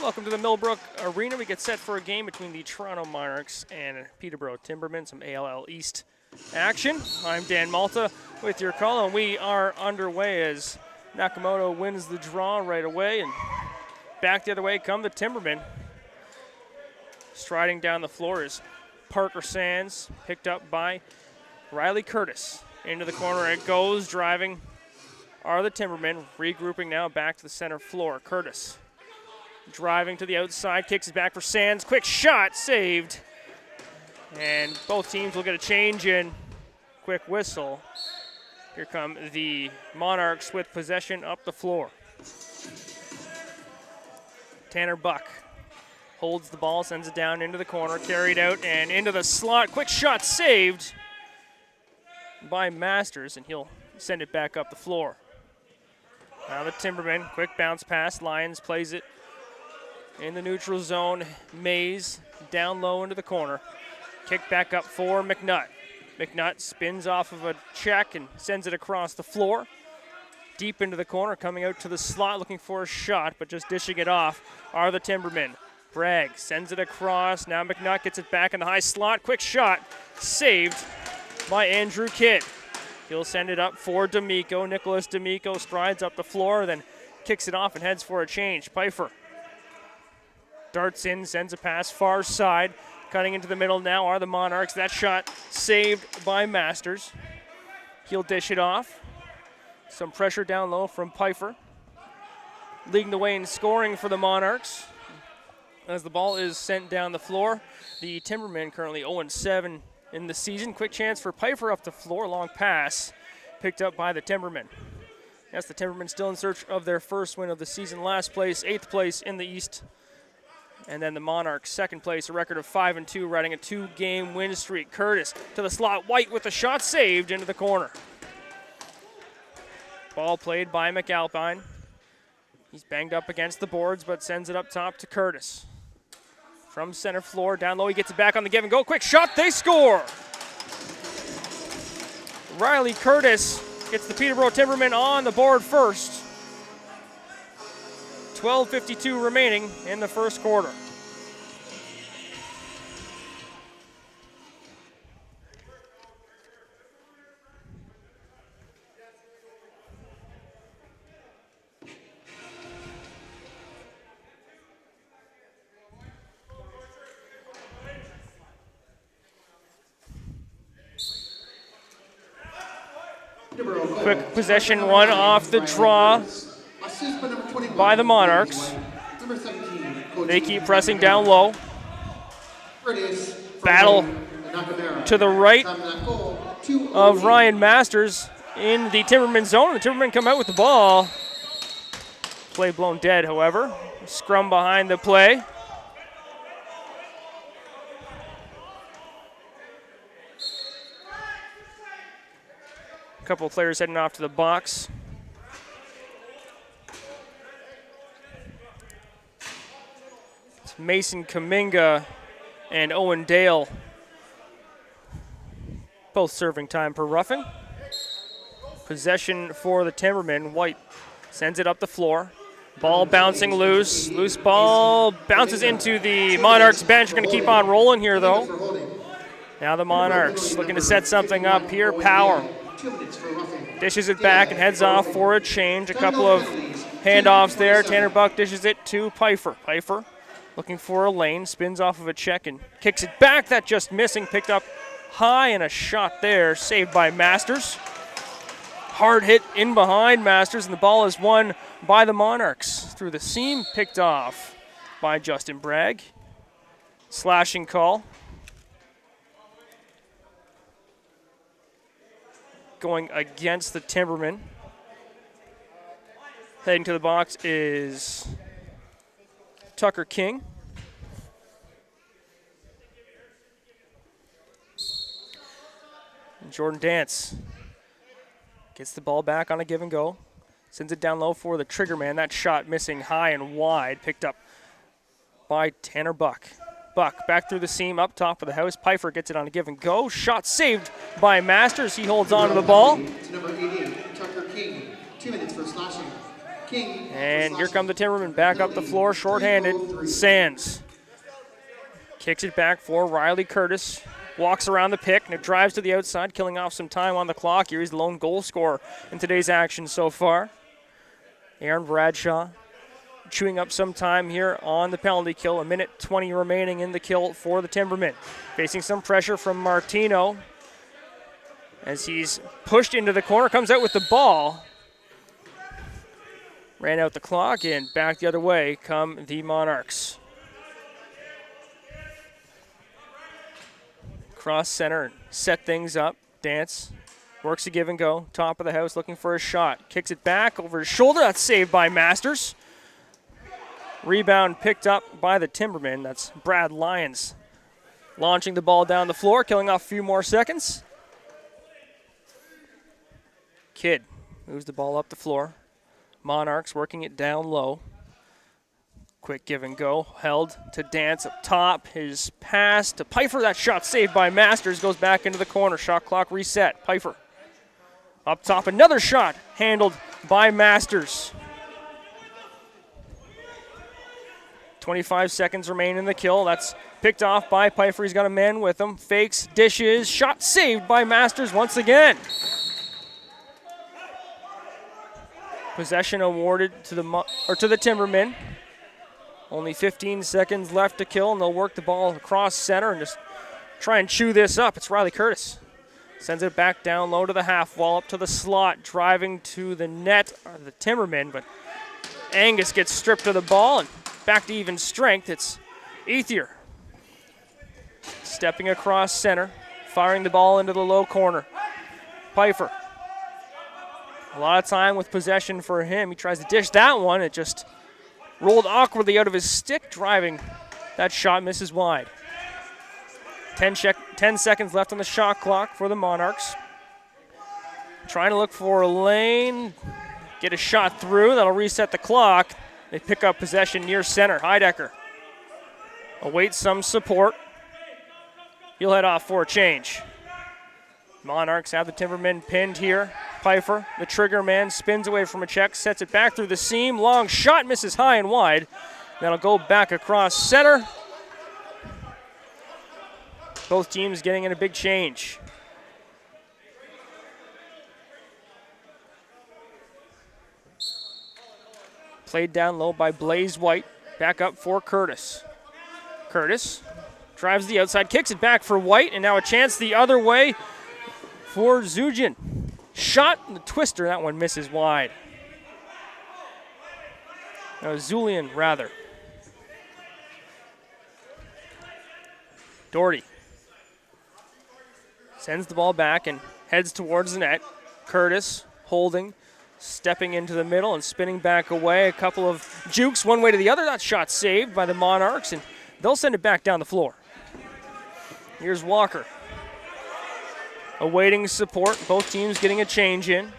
Welcome to the Millbrook Arena. We get set for a game between the Toronto Monarchs and Peterborough Timbermen, some ALL East action. I'm Dan Malta with your call, and we are underway as Nakamoto wins the draw right away, and back the other way come the Timbermen. Striding down the floor is Parker Sands, picked up by Riley Curtis. Into the corner it goes, driving are the Timbermen, regrouping now back to the center floor. Curtis driving to the outside, kicks it back for Sands. Quick shot, saved. And both teams will get a change in. Quick whistle. Here come the Monarchs with possession up the floor. Tanner Buck holds the ball, sends it down into the corner, carried out and into the slot. Quick shot, saved by Masters, and he'll send it back up the floor. Now the Timbermen, quick bounce pass. Lyons plays it in the neutral zone. Mays down low into the corner. Kick back up for McNutt. McNutt spins off of a check and sends it across the floor. Deep into the corner, coming out to the slot, looking for a shot, but just dishing it off are the Timbermen. Bragg sends it across. Now McNutt gets it back in the high slot. Quick shot, saved by Andrew Kidd. He'll send it up for D'Amico. Nicholas D'Amico strides up the floor, then kicks it off and heads for a change. Pfeiffer darts in, sends a pass far side. Cutting into the middle now are the Monarchs. That shot saved by Masters. He'll dish it off. Some pressure down low from Pfeiffer. Leading the way in scoring for the Monarchs. As the ball is sent down the floor, the Timbermen currently 0-7 in the season. Quick chance for Pfeiffer up the floor. Long pass picked up by the Timbermen. Yes, the Timbermen still in search of their first win of the season. Last place, 8th place in the East. And then the Monarchs, second place, a record of 5-2, riding a 2-game win streak. Curtis to the slot. White with the shot, saved into the corner. Ball played by McAlpine. He's banged up against the boards, but sends it up top to Curtis. From center floor, down low, he gets it back on the give and go. Quick shot, they score! Riley Curtis gets the Peterborough Timbermen on the board first. 12:52 remaining in the first quarter. Quick possession, one off the draw by the Monarchs. They keep pressing down low. Battle to the right of Ryan Masters in the Timberman zone. The Timbermen come out with the ball. Play blown dead, however. Scrum behind the play. A couple of players heading off to the box. It's Mason Kaminga and Owen Dale, both serving time per roughing. Possession for the Timbermen. White sends it up the floor. Ball bouncing loose. Loose ball bounces into the Monarchs bench. We're going to keep on rolling here, though. Now the Monarchs looking to set something up here. Power dishes it back and heads off for a change. A couple of handoffs there. Tanner Buck dishes it to Pfeiffer. Pfeiffer looking for a lane, spins off of a check and kicks it back. That just missing, picked up high, and a shot there, saved by Masters. Hard hit in behind Masters, and the ball is won by the Monarchs. Through the seam, picked off by Justin Bragg. Slashing call. Going against the Timbermen. Heading to the box is Tucker King. And Jordan Dance gets the ball back on a give and go. Sends it down low for the trigger man. That shot missing high and wide. Picked up by Tanner Buck. Buck back through the seam up top of the house. Pfeiffer gets it on a give and go. Shot saved by Masters. He holds on to the ball. Number 88, Tucker King. 2 minutes for slashing. And here come the Timbermen back up the floor, shorthanded. Sands kicks it back for Riley Curtis. Walks around the pick, and it drives to the outside, killing off some time on the clock. Here he's the lone goal scorer in today's action so far. Aaron Bradshaw chewing up some time here on the penalty kill. 1:20 remaining in the kill for the Timbermen. Facing some pressure from Martino as he's pushed into the corner, comes out with the ball. Ran out the clock, and back the other way come the Monarchs. Cross center, set things up. Dance works a give and go. Top of the house looking for a shot. Kicks it back over his shoulder. That's saved by Masters. Rebound picked up by the Timbermen. That's Brad Lyons launching the ball down the floor, killing off a few more seconds. Kidd moves the ball up the floor. Monarchs working it down low. Quick give and go, held to Dance up top. His pass to Pfeiffer. That shot saved by Masters, goes back into the corner. Shot clock reset. Pfeiffer up top, another shot handled by Masters. 25 seconds remain in the kill. That's picked off by Pfeiffer. He's got a man with him. Fakes, dishes, shot saved by Masters once again. Possession awarded to the Timbermen. Only 15 seconds left to kill, and they'll work the ball across center and just try and chew this up. It's Riley Curtis. Sends it back down low to the half wall, up to the slot, driving to the net are the Timbermen, but Angus gets stripped of the ball, and back to even strength. It's Ethier stepping across center, firing the ball into the low corner. Pfeiffer. A lot of time with possession for him. He tries to dish that one. It just rolled awkwardly out of his stick, driving. That shot misses wide. 10 seconds left on the shot clock for the Monarchs. Trying to look for a lane, get a shot through. That'll reset the clock. They pick up possession near center. Heidecker awaits some support. He'll head off for a change. Monarchs have the Timbermen pinned here. Pfeiffer, the trigger man, spins away from a check, sets it back through the seam. Long shot, misses high and wide. That'll go back across center. Both teams getting in a big change. Played down low by Blaze White. Back up for Curtis. Curtis drives the outside, kicks it back for White, and now a chance the other way for Zugin. Shot in the twister, that one misses wide. No, Zulian, rather. Doherty sends the ball back and heads towards the net. Curtis holding, stepping into the middle and spinning back away. A couple of jukes one way to the other. That shot saved by the Monarchs, and they'll send it back down the floor. Here's Walker. Awaiting support. Both teams getting a change in.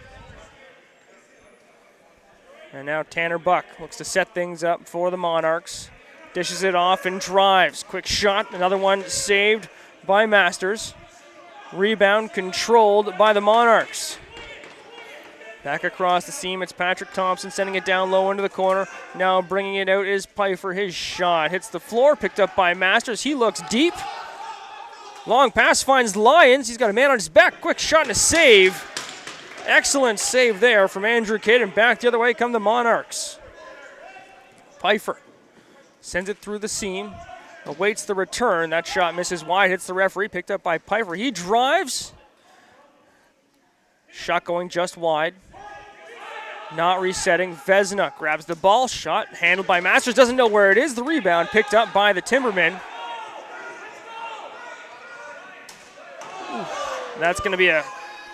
And now Tanner Buck looks to set things up for the Monarchs. Dishes it off and drives. Quick shot. Another one saved by Masters. Rebound controlled by the Monarchs. Back across the seam, it's Patrick Thompson sending it down low into the corner. Now bringing it out is Pfeiffer. His shot hits the floor, picked up by Masters. He looks deep. Long pass finds Lyons. He's got a man on his back. Quick shot and a save. Excellent save there from Andrew Kidd, and back the other way come the Monarchs. Pfeiffer sends it through the seam, awaits the return. That shot misses wide, hits the referee, picked up by Pfeiffer. He drives. Shot going just wide. Not resetting. Vesna grabs the ball. Shot handled by Masters. Doesn't know where it is. The rebound picked up by the Timbermen. That's going to be a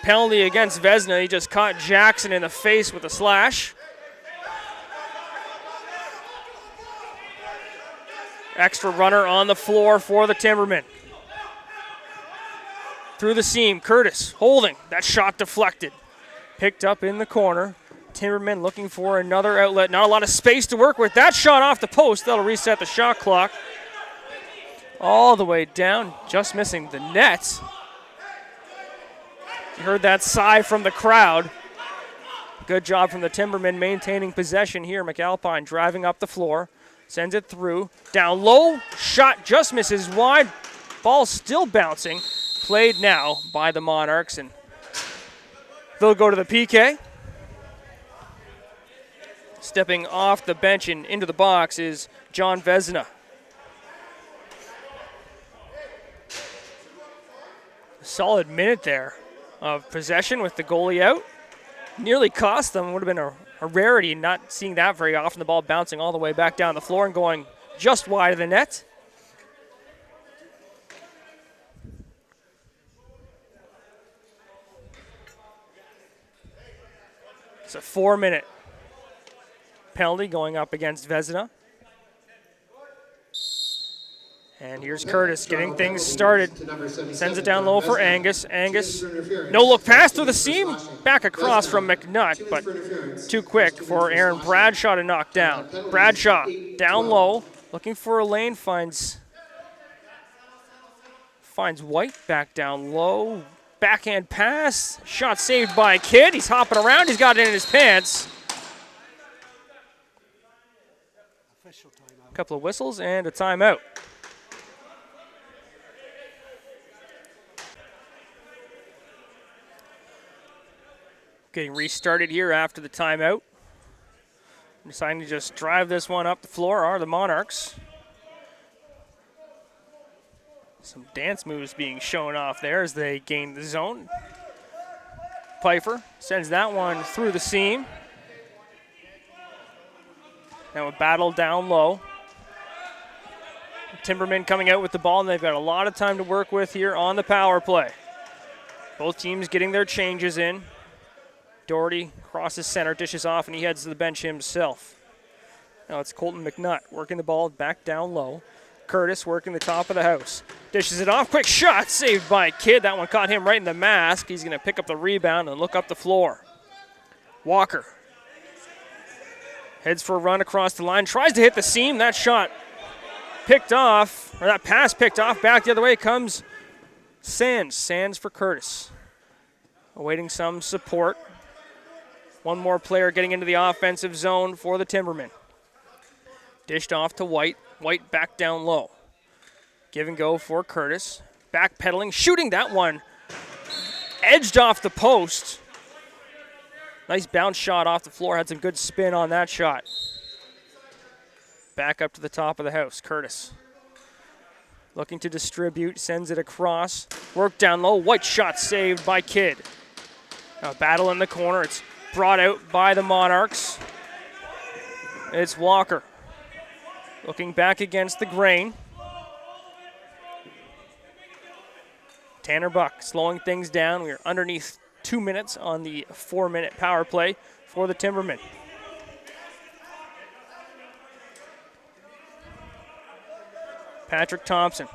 penalty against Vesna. He just caught Jackson in the face with a slash. Extra runner on the floor for the Timbermen. Through the seam, Curtis holding. That shot deflected. Picked up in the corner. Timbermen looking for another outlet. Not a lot of space to work with. That shot off the post. That'll reset the shot clock. All the way down, just missing the net. You heard that sigh from the crowd. Good job from the Timbermen maintaining possession here. McAlpine driving up the floor. Sends it through. Down low. Shot just misses wide. Ball still bouncing. Played now by the Monarchs. And they'll go to the PK. Stepping off the bench and into the box is John Vezina. A solid minute there of possession with the goalie out. Nearly cost them. Would have been a rarity, not seeing that very often. The ball bouncing all the way back down the floor and going just wide of the net. It's a 4-minute penalty going up against Vezina. And here's Curtis getting things started. Sends it down low for Angus. Angus, no look pass through the seam. Back across from McNutt, but too quick for Aaron Bradshaw to knock down. Bradshaw down low, looking for a lane, finds White back down low. Backhand pass, shot saved by Kidd. He's hopping around, he's got it in his pants. A couple of whistles and a timeout. Getting restarted here after the timeout. Deciding to just drive this one up the floor are the Monarchs. Some dance moves being shown off there as they gain the zone. Pfeiffer sends that one through the seam. Now a battle down low. Timbermen coming out with the ball, and they've got a lot of time to work with here on the power play. Both teams getting their changes in. Doherty crosses center, dishes off, and he heads to the bench himself. Now it's Colton McNutt working the ball back down low. Curtis working the top of the house. Dishes it off, quick shot, saved by Kidd. That one caught him right in the mask. He's going to pick up the rebound and look up the floor. Walker heads for a run across the line, tries to hit the seam. That shot picked off, or that pass picked off. Back the other way comes Sands. Sands for Curtis. Awaiting some support. One more player getting into the offensive zone for the Timbermen. Dished off to White. White back down low. Give and go for Curtis. Backpedaling, shooting that one. Edged off the post. Nice bounce shot off the floor. Had some good spin on that shot. Back up to the top of the house. Curtis looking to distribute. Sends it across. Work down low. White shot saved by Kidd. Now battle in the corner. It's brought out by the Monarchs. It's Walker looking back against the grain. Tanner Buck slowing things down. We are underneath 2 minutes on the 4-minute power play for the Timbermen. Patrick Thompson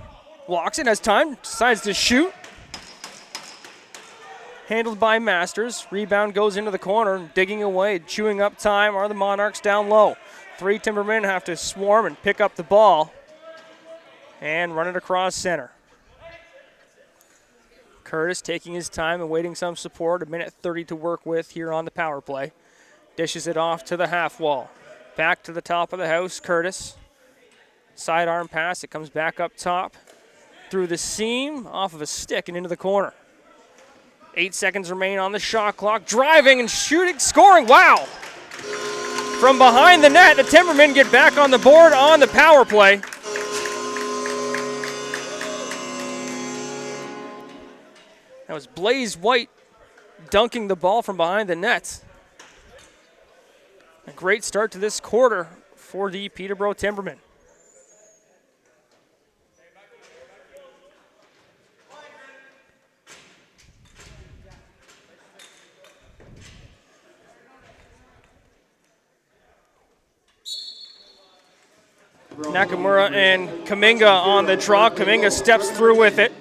walks in, has time, decides to shoot. Handled by Masters. Rebound goes into the corner, digging away, chewing up time are the Monarchs down low. 3 Timbermen have to swarm and pick up the ball and run it across center. Curtis taking his time and waiting some support. 1:30 to work with here on the power play. Dishes it off to the half wall. Back to the top of the house, Curtis. Sidearm pass, it comes back up top. Through the seam, off of a stick and into the corner. 8 seconds remain on the shot clock. Driving and shooting, scoring, wow! From behind the net, the Timbermen get back on the board on the power play. That was Blaze White dunking the ball from behind the net. A great start to this quarter for the Peterborough Timbermen. Nakamura and Kaminga on the draw. Kaminga steps through with it.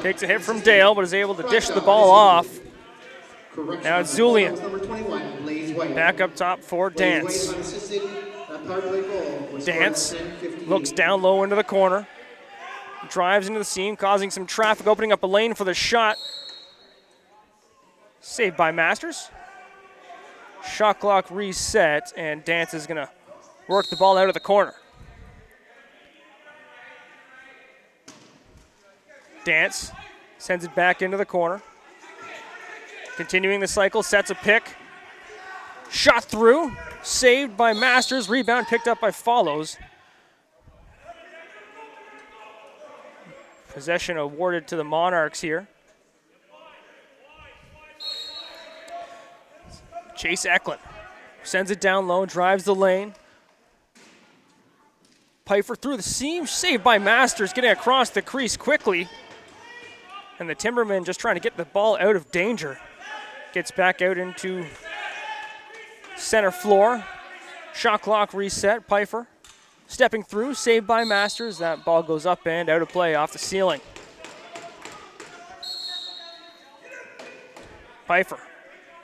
Takes a hit from Dale, but is able to dish the ball off. Now it's Zulian. Back up top for Dance. Dance looks down low into the corner. Drives into the seam, causing some traffic, opening up a lane for the shot. Saved by Masters. Shot clock reset, and Dance is going to work the ball out of the corner. Dance sends it back into the corner. Continuing the cycle, sets a pick. Shot through, saved by Masters. Rebound picked up by Follows. Possession awarded to the Monarchs here. Chase Eklund sends it down low, drives the lane. Pfeiffer through the seam, saved by Masters, getting across the crease quickly. And the Timbermen just trying to get the ball out of danger. Gets back out into center floor. Shot clock reset, Pfeiffer stepping through, saved by Masters. That ball goes up and out of play off the ceiling. Pfeiffer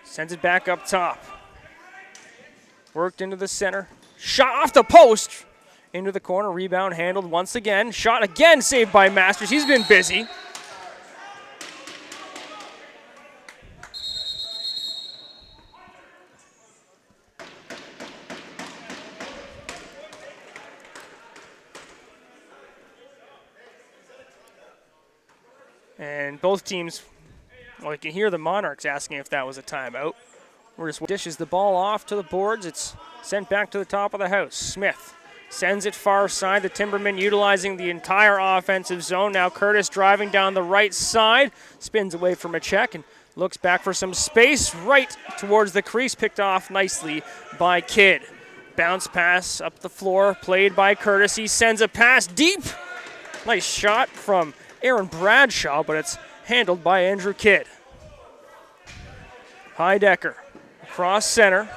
sends it back up top. Worked into the center. Shot off the post. Into the corner. Rebound handled once again. Shot again saved by Masters. He's been busy. And both teams, well, you can hear the Monarchs asking if that was a timeout. We're just dishes the ball off to the boards. It's sent back to the top of the house. Smith sends it far side. The Timbermen utilizing the entire offensive zone. Now Curtis driving down the right side. Spins away from a check and looks back for some space right towards the crease. Picked off nicely by Kidd. Bounce pass up the floor. Played by Curtis. He sends a pass deep. Nice shot from Aaron Bradshaw, but it's handled by Andrew Kidd. Heidecker across center.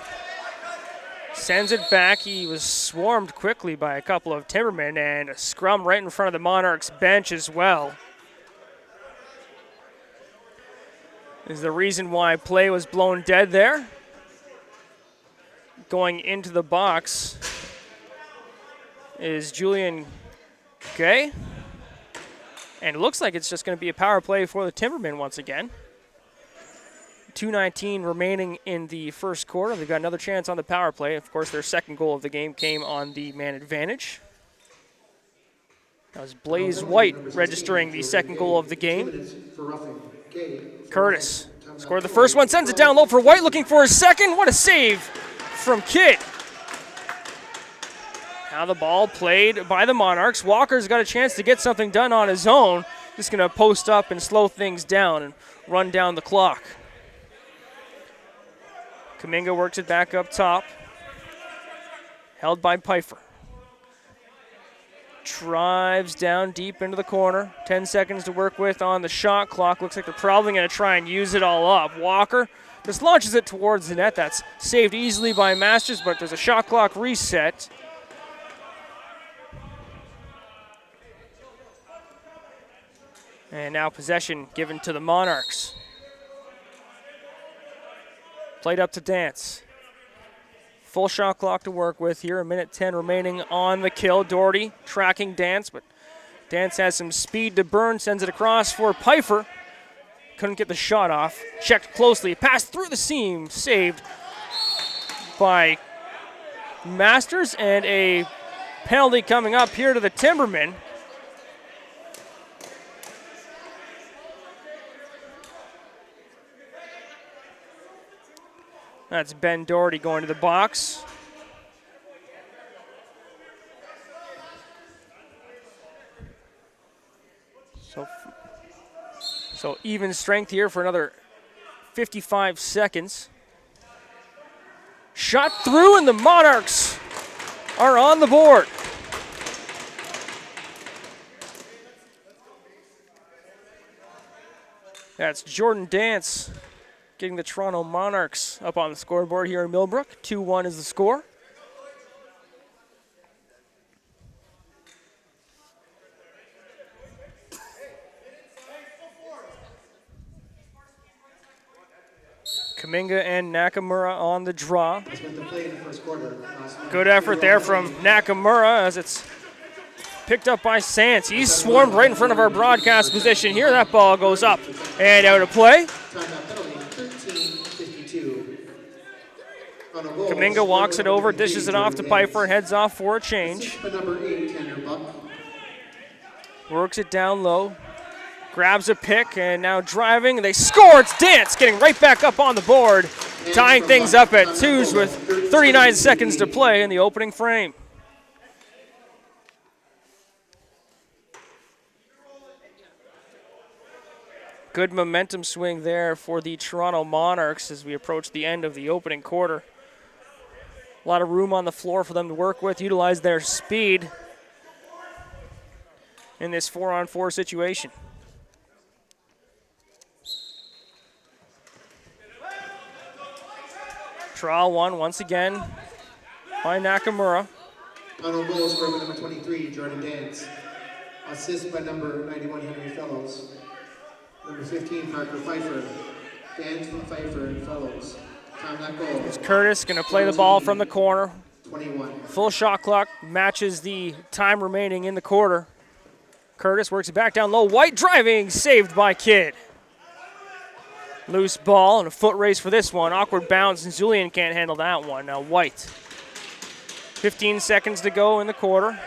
Sends it back. He was swarmed quickly by a couple of Timbermen, and a scrum right in front of the Monarchs bench as well. Is the reason why play was blown dead there. Going into the box is Julian Gay. And it looks like it's just going to be a power play for the Timbermen once again. 2:19 remaining in the first quarter. They've got another chance on the power play. Of course, their second goal of the game came on the man advantage. That was Blaze White registering the second goal of the game. Curtis scored the first one, sends it down low for White, looking for his second. What a save from Kidd. Now the ball played by the Monarchs. Walker's got a chance to get something done on his own. Just going to post up and slow things down and run down the clock. Kuminga works it back up top. Held by Pfeiffer. Drives down deep into the corner. 10 seconds to work with on the shot clock. Looks like they're probably going to try and use it all up. Walker just launches it towards the net. That's saved easily by Masters, but there's a shot clock reset. And now possession given to the Monarchs. Played up to Dance. Full shot clock to work with here. 1:10 remaining on the kill. Doherty tracking Dance, but Dance has some speed to burn. Sends it across for Pfeiffer. Couldn't get the shot off. Checked closely. Passed through the seam. Saved by Masters. And a penalty coming up here to the Timbermen. That's Ben Doherty going to the box. So even strength here for another 55 seconds. Shot through, and the Monarchs are on the board. That's Jordan Dance getting the Toronto Monarchs up on the scoreboard here in Millbrook. 2-1 is the score. Kuminga and Nakamura on the draw. Good effort there from Nakamura as it's picked up by Sands. He's swarmed right in front of our broadcast position here. That ball goes up and out of play. Kaminga walks it over, dishes it off to Pfeiffer, and heads off for a change. Number 8, Tanner Buck. Works it down low, grabs a pick, and now driving. They score. It's Dance getting right back up on the board, tying things up at 2s with 39 seconds to play in the opening frame. Good momentum swing there for the Toronto Monarchs as we approach the end of the opening quarter. A lot of room on the floor for them to work with, utilize their speed in this 4-on-4 situation. Trial one once again by Nakamura. On goal scored by number 23, Jordan Dance. Assist by number 91, Henry Fellows. Number 15, Parker Pfeiffer. Dance from Pfeiffer and Fellows. Time that goal. It's Curtis going to play the ball from the corner. 21. Full shot clock matches the time remaining in the quarter. Curtis works it back down low. White driving, saved by Kidd. Loose ball and a foot race for this one. Awkward bounce, and Zulian can't handle that one. Now White. 15 seconds to go in the quarter.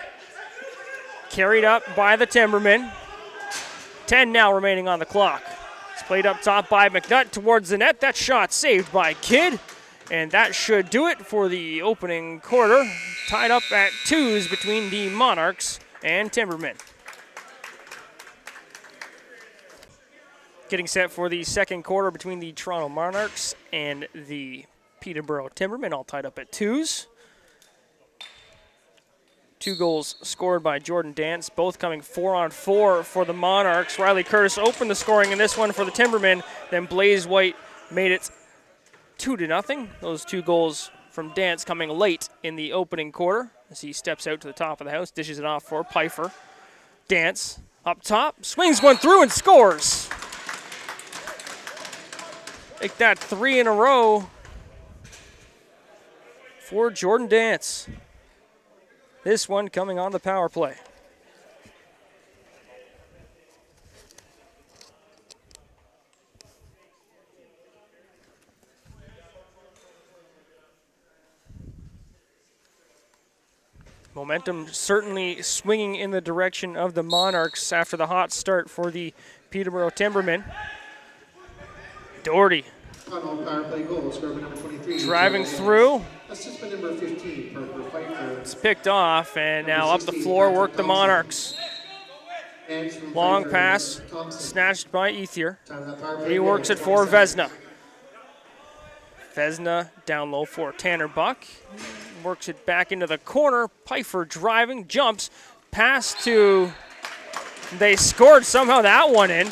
Carried up by the Timbermen. 10 now remaining on the clock. It's played up top by McNutt towards the net. That shot saved by Kidd. And that should do it for the opening quarter. Tied up at 2s between the Monarchs and Timbermen. Getting set for the second quarter between the Toronto Monarchs and the Peterborough Timbermen, all tied up at 2s. 2 goals scored by Jordan Dance, both coming 4-on-4 for the Monarchs. Riley Curtis opened the scoring in this one for the Timbermen, then Blaze White made it 2-0. Those 2 goals from Dance coming late in the opening quarter as he steps out to the top of the house, dishes it off for Pfeiffer. Dance up top, swings one through and scores. Make that 3 in a row for Jordan Dance. This one coming on the power play. Momentum certainly swinging in the direction of the Monarchs after the hot start for the Peterborough Timbermen. Doherty driving through. Number 15, Parker Pfeiffer. It's picked off, and now up the floor work the Monarchs. Long pass, snatched by Ethier. He works it for Vesna. Vesna down low for Tanner Buck. Works it back into the corner. Pfeiffer driving, jumps, pass to... They scored somehow that one in.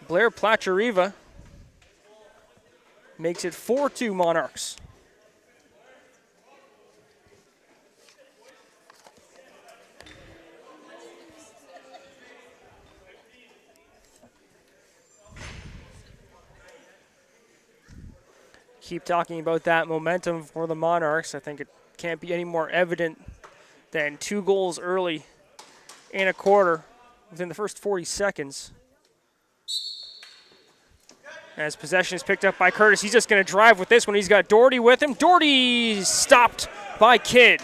Blair Placheriva makes it 4-2 Monarchs. Keep talking about that momentum for the Monarchs. I think it can't be any more evident than 2 goals early in a quarter within the first 40 seconds. As possession is picked up by Curtis, he's just going to drive with this one. He's got Doherty with him. Doherty stopped by Kidd.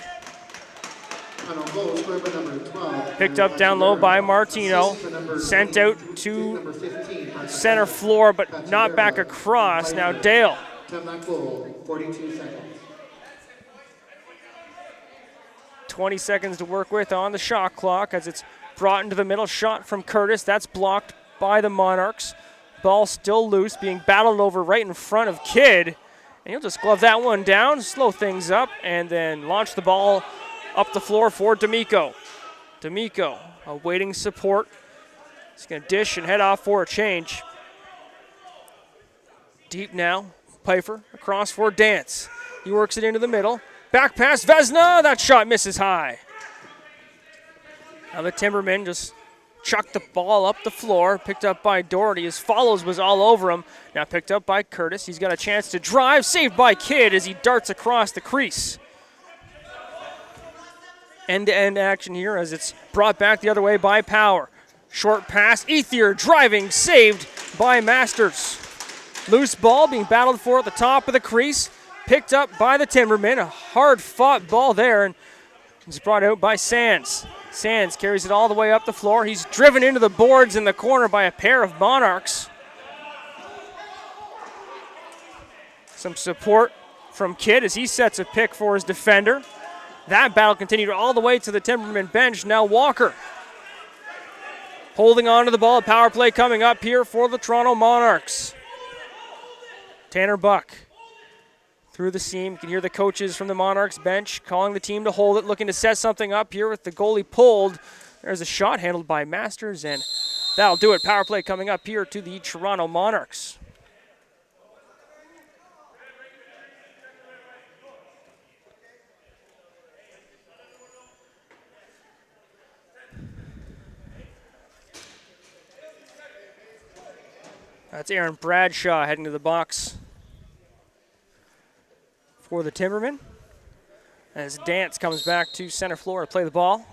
Picked up down low by Martino. Sent out to center floor, but not back across. Now Dale. 20 seconds to work with on the shot clock as it's brought into the middle. Shot from Curtis. That's blocked by the Monarchs. Ball still loose, being battled over right in front of Kidd. And he'll just glove that one down, slow things up, and then launch the ball up the floor for D'Amico. D'Amico awaiting support. He's going to dish and head off for a change. Deep now, Pfeiffer across for Dance. He works it into the middle. Back pass, Vesna. That shot misses high. Now the Timbermen just chucked the ball up the floor, picked up by Doherty. His follows was all over him. Now picked up by Curtis. He's got a chance to drive, saved by Kidd as he darts across the crease. End-to-end action here as it's brought back the other way by Power. Short pass, Ethier driving, saved by Masters. Loose ball being battled for at the top of the crease. Picked up by the Timbermen. A hard-fought ball there, and it's brought out by Sands. Sands carries it all the way up the floor. He's driven into the boards in the corner by a pair of Monarchs. Some support from Kidd as he sets a pick for his defender. That battle continued all the way to the Timberman bench. Now Walker holding on to the ball. Power play coming up here for the Toronto Monarchs. Tanner Buck through the seam. You can hear the coaches from the Monarchs bench calling the team to hold it, looking to set something up here with the goalie pulled. There's a shot handled by Masters, and that'll do it. Power play coming up here to the Toronto Monarchs. That's Aaron Bradshaw heading to the box for the Timbermen. As Dance comes back to center floor to play the ball.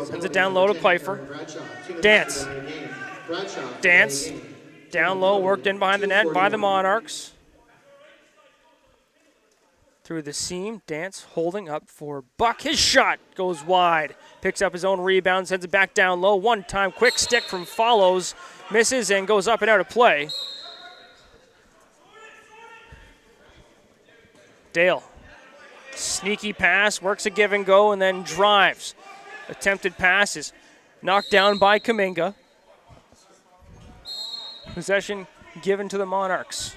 Sends it down low to Pfeiffer. Dance. Dance. Down low, worked in behind the net by the Monarchs. Through the seam, Dance holding up for Buck. His shot goes wide. Picks up his own rebound, sends it back down low. One-time quick stick from Follows. Misses and goes up and out of play. Dale. Sneaky pass, works a give and go, and then drives. Attempted pass is knocked down by Kuminga. Possession given to the Monarchs.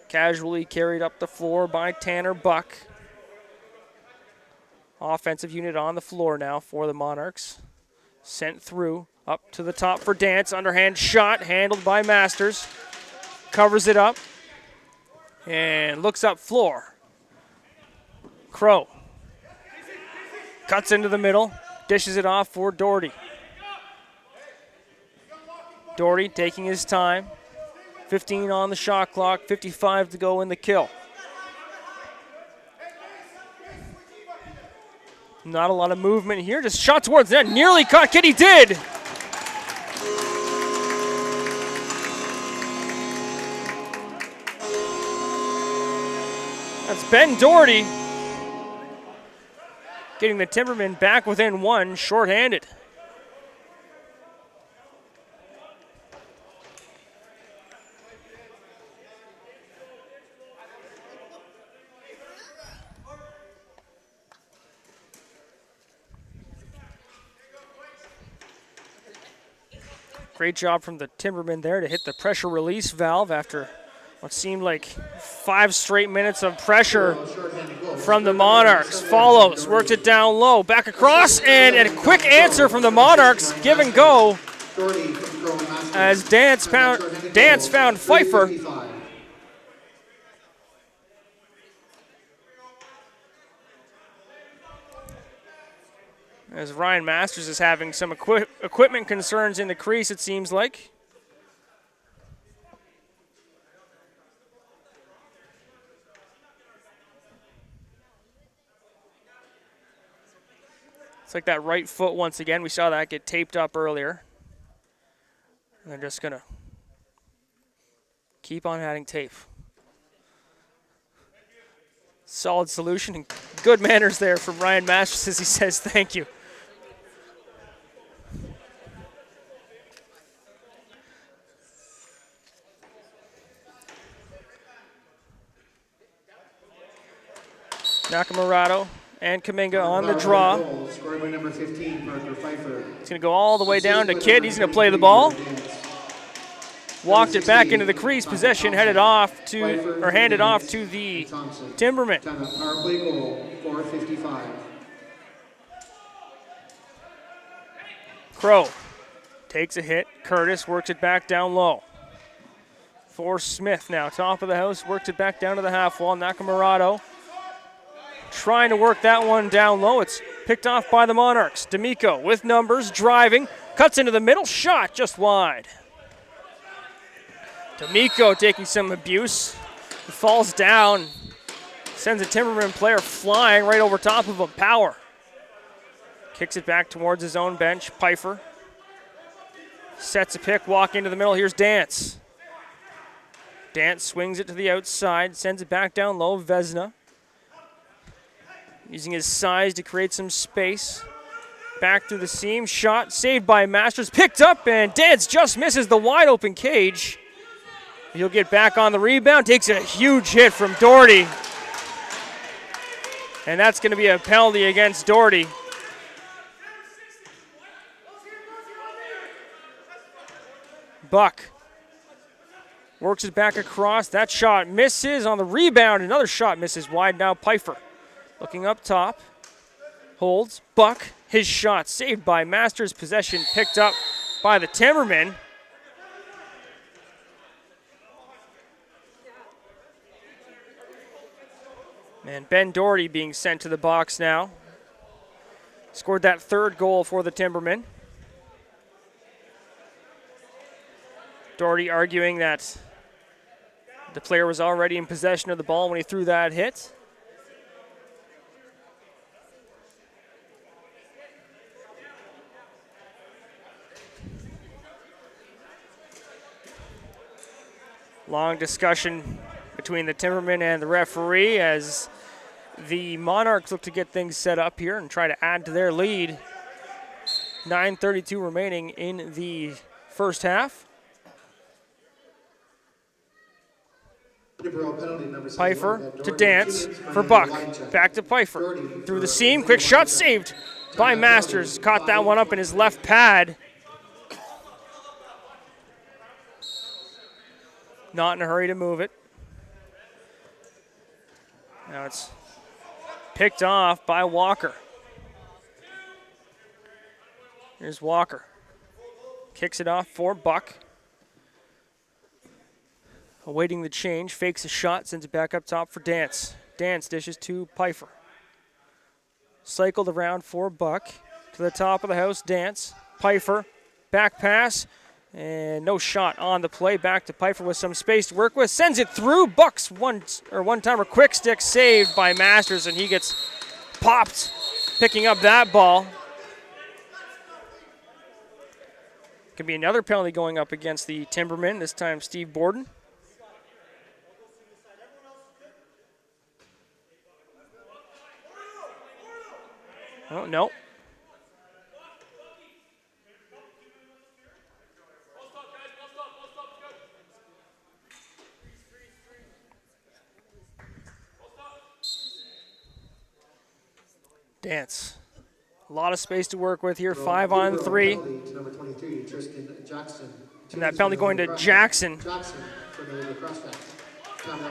Casually carried up the floor by Tanner Buck. Offensive unit on the floor now for the Monarchs. Sent through, up to the top for Dance. Underhand shot, handled by Masters. Covers it up. And looks up floor. Crow. Cuts into the middle. Dishes it off for Doherty. Doherty taking his time. 15 on the shot clock. 55 to go in the kill. Not a lot of movement here. Just shot towards the net. Nearly caught. Kidd, he did. That's Ben Doherty getting the Timbermen back within one, shorthanded. Great job from the Timbermen there to hit the pressure release valve after what seemed like 5 straight minutes of pressure from the Monarchs. Follows, works it down low, back across, and a quick answer from the Monarchs, give and go, as Dance found Pfeiffer. As Ryan Masters is having some equipment concerns in the crease, it seems like. It's like that right foot once again. We saw that get taped up earlier. And they're just going to keep on adding tape. Solid solution and good manners there from Ryan Masters as he says thank you. Nakamurato and Kuminga on the draw. Scored by number 15, Parker Pfeiffer. He's going to go all the way down to Kidd. He's going to play the ball. Walked it back into the crease. Possession handed off to the Timbermen. Power play goal, 4:55. Crow takes a hit. Curtis works it back down low. For Smith now, top of the house, works it back down to the half wall. Nakamurato trying to work that one down low. It's picked off by the Monarchs. D'Amico with numbers, driving, cuts into the middle, shot just wide. D'Amico taking some abuse. He falls down, sends a Timberman player flying right over top of him. Power. Kicks it back towards his own bench. Pfeiffer Sets a pick, walk into the middle. Here's Dance. Dance swings it to the outside, sends it back down low. Vesna using his size to create some space. Back through the seam, shot saved by Masters, picked up, and Dance just misses the wide open cage. He'll get back on the rebound, takes a huge hit from Doherty. And that's going to be a penalty against Doherty. Buck works it back across. That shot misses on the rebound. Another shot misses wide now. Pfeiffer looking up top. Holds. Buck. His shot saved by Masters. Possession picked up by the Timbermen. And Ben Doherty being sent to the box now. Scored that third goal for the Timbermen. Doherty arguing that the player was already in possession of the ball when he threw that hit. Long discussion between the Timbermen and the referee as the Monarchs look to get things set up here and try to add to their lead. 9:32 remaining in the first half. Pfeiffer to Dance for Buck. Back to Pfeiffer. Through the seam. Quick shot saved by Masters. Caught that one up in his left pad. Not in a hurry to move it. Now it's picked off by Walker. Here's Walker. Kicks it off for Buck. Awaiting the change, fakes a shot, sends it back up top for Dance. Dance dishes to Pfeiffer. Cycled around for Buck. To the top of the house, Dance. Pfeiffer, back pass, and no shot on the play. Back to Pfeiffer with some space to work with. Sends it through. Buck's one-timer quick stick saved by Masters, and he gets popped picking up that ball. Could be another penalty going up against the Timbermen, this time Steve Borden. Oh, no. Dance. A lot of space to work with here. 5-on-3. And that penalty going to Jackson.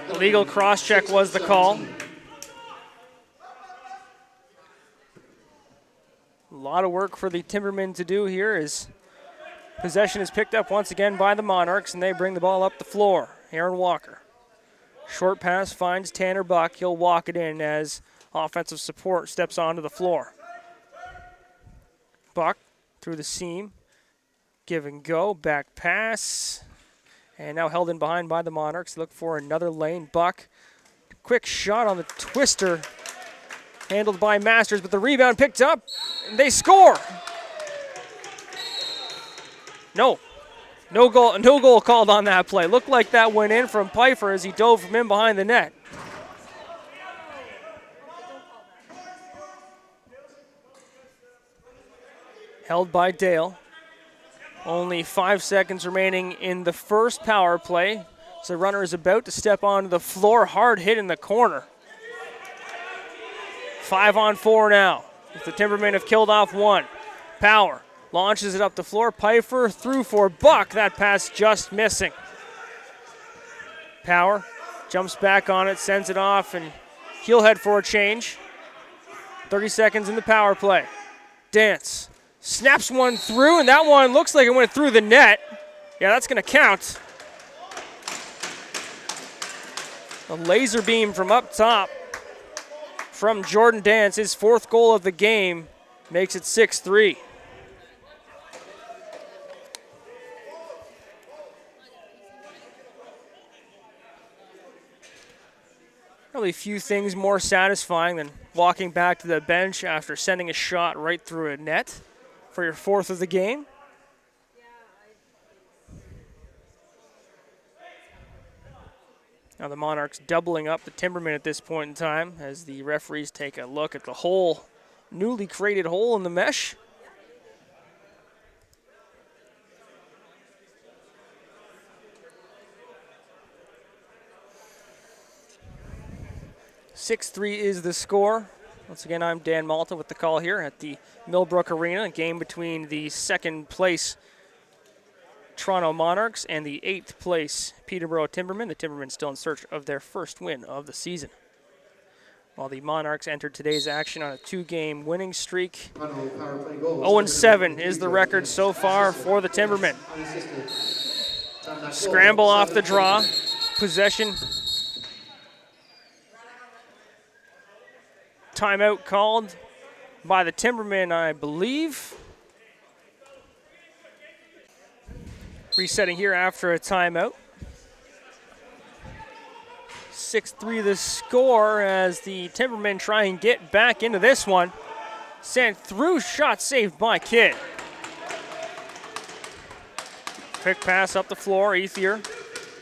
Illegal cross-check was the call. A lot of work for the Timbermen to do here as possession is picked up once again by the Monarchs, and they bring the ball up the floor. Aaron Walker. Short pass finds Tanner Buck. He'll walk it in as offensive support steps onto the floor. Buck through the seam. Give and go. Back pass. And now held in behind by the Monarchs. Look for another lane. Buck. Quick shot on the twister. Handled by Masters, but the rebound picked up, and they score. No goal called on that play. Looked like that went in from Pfeiffer as he dove from in behind the net. Held by Dale. Only 5 seconds remaining in the first power play. So the runner is about to step onto the floor. Hard hit in the corner. 5-on-4 now. The Timbermen have killed off one. Power launches it up the floor. Pfeiffer through for Buck. That pass just missing. Power jumps back on it, sends it off, and he'll head for a change. 30 seconds in the power play. Dance snaps one through, and that one looks like it went through the net. Yeah, that's going to count. A laser beam from up top from Jordan Dance. His fourth goal of the game makes it 6-3. Probably few things more satisfying than walking back to the bench after sending a shot right through a net for your fourth of the game. Yeah, Now the Monarchs doubling up the Timbermen at this point in time as the referees take a look at the hole, newly created hole in the mesh. (6-3) is the score. Once again, I'm Dan Malta with the call here at the Millbrook Arena, a game between the second place Toronto Monarchs and the 8th place Peterborough Timbermen. The Timbermen still in search of their first win of the season. While the Monarchs entered today's action on a 2-game winning streak. 0-7 is the record so far for the Timbermen. Scramble off the draw. Possession. Timeout called by the Timbermen, I believe. Resetting here after a timeout. 6-3 the score as the Timbermen try and get back into this one. Sent through, shot saved by Kidd. Quick pass up the floor, Ethier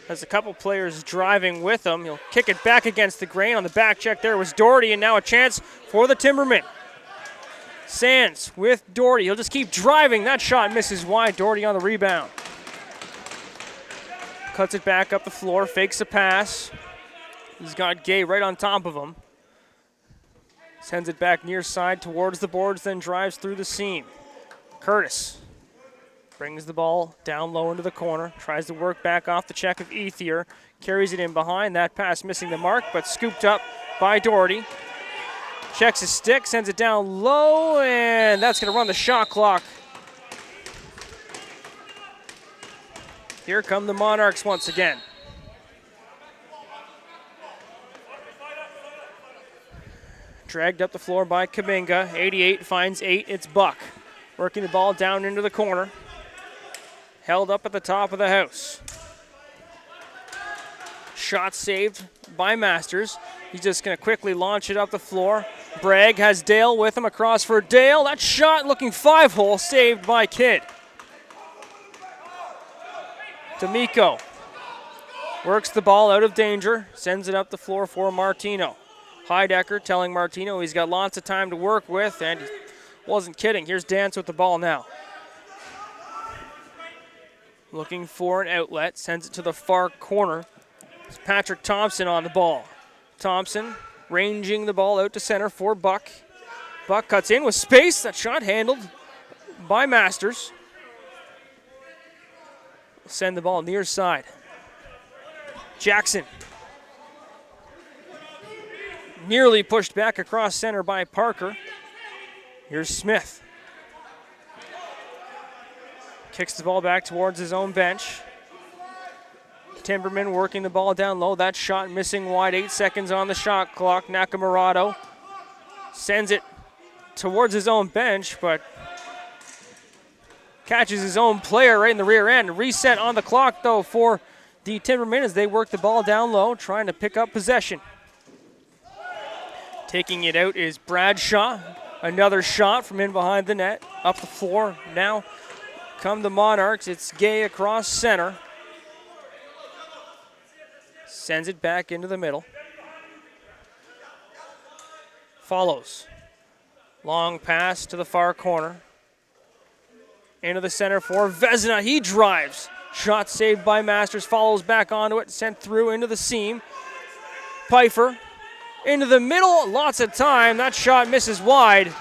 has a couple players driving with him. He'll kick it back against the grain. On the back check there was Doherty, and now a chance for the Timbermen. Sands with Doherty. He'll just keep driving. That shot misses wide. Doherty on the rebound. Cuts it back up the floor, fakes a pass. He's got Gay right on top of him. Sends it back near side towards the boards, then drives through the seam. Curtis brings the ball down low into the corner, tries to work back off the check of Ethier, carries it in behind. That pass missing the mark, but scooped up by Doherty. Checks his stick, sends it down low, and that's going to run the shot clock. Here come the Monarchs once again. Dragged up the floor by Kaminga. 88 finds 8. It's Buck. Working the ball down into the corner. Held up at the top of the house. Shot saved by Masters. He's just going to quickly launch it up the floor. Bragg has Dale with him across for Dale. That shot looking 5-hole saved by Kidd. D'Amico works the ball out of danger. Sends it up the floor for Martino. Heidecker telling Martino he's got lots of time to work with, and he wasn't kidding. Here's Dance with the ball now. Looking for an outlet, sends it to the far corner. It's Patrick Thompson on the ball. Thompson ranging the ball out to center for Buck. Buck cuts in with space. That shot handled by Masters. Send the ball near side. Jackson. Nearly pushed back across center by Parker. Here's Smith. Kicks the ball back towards his own bench. Timberman working the ball down low. That shot missing wide. 8 seconds on the shot clock. Nakamurato sends it towards his own bench, but catches his own player right in the rear end. Reset on the clock, though, for the Timbermen as they work the ball down low, trying to pick up possession. Taking it out is Bradshaw. Another shot from in behind the net. Up the floor. Now come the Monarchs. It's Gay across center. Sends it back into the middle. Follows. Long pass to the far corner. Into the center for Vezina. He drives. Shot saved by Masters. Follows back onto it. Sent through into the seam. Pfeiffer into the middle. Lots of time. That shot misses wide.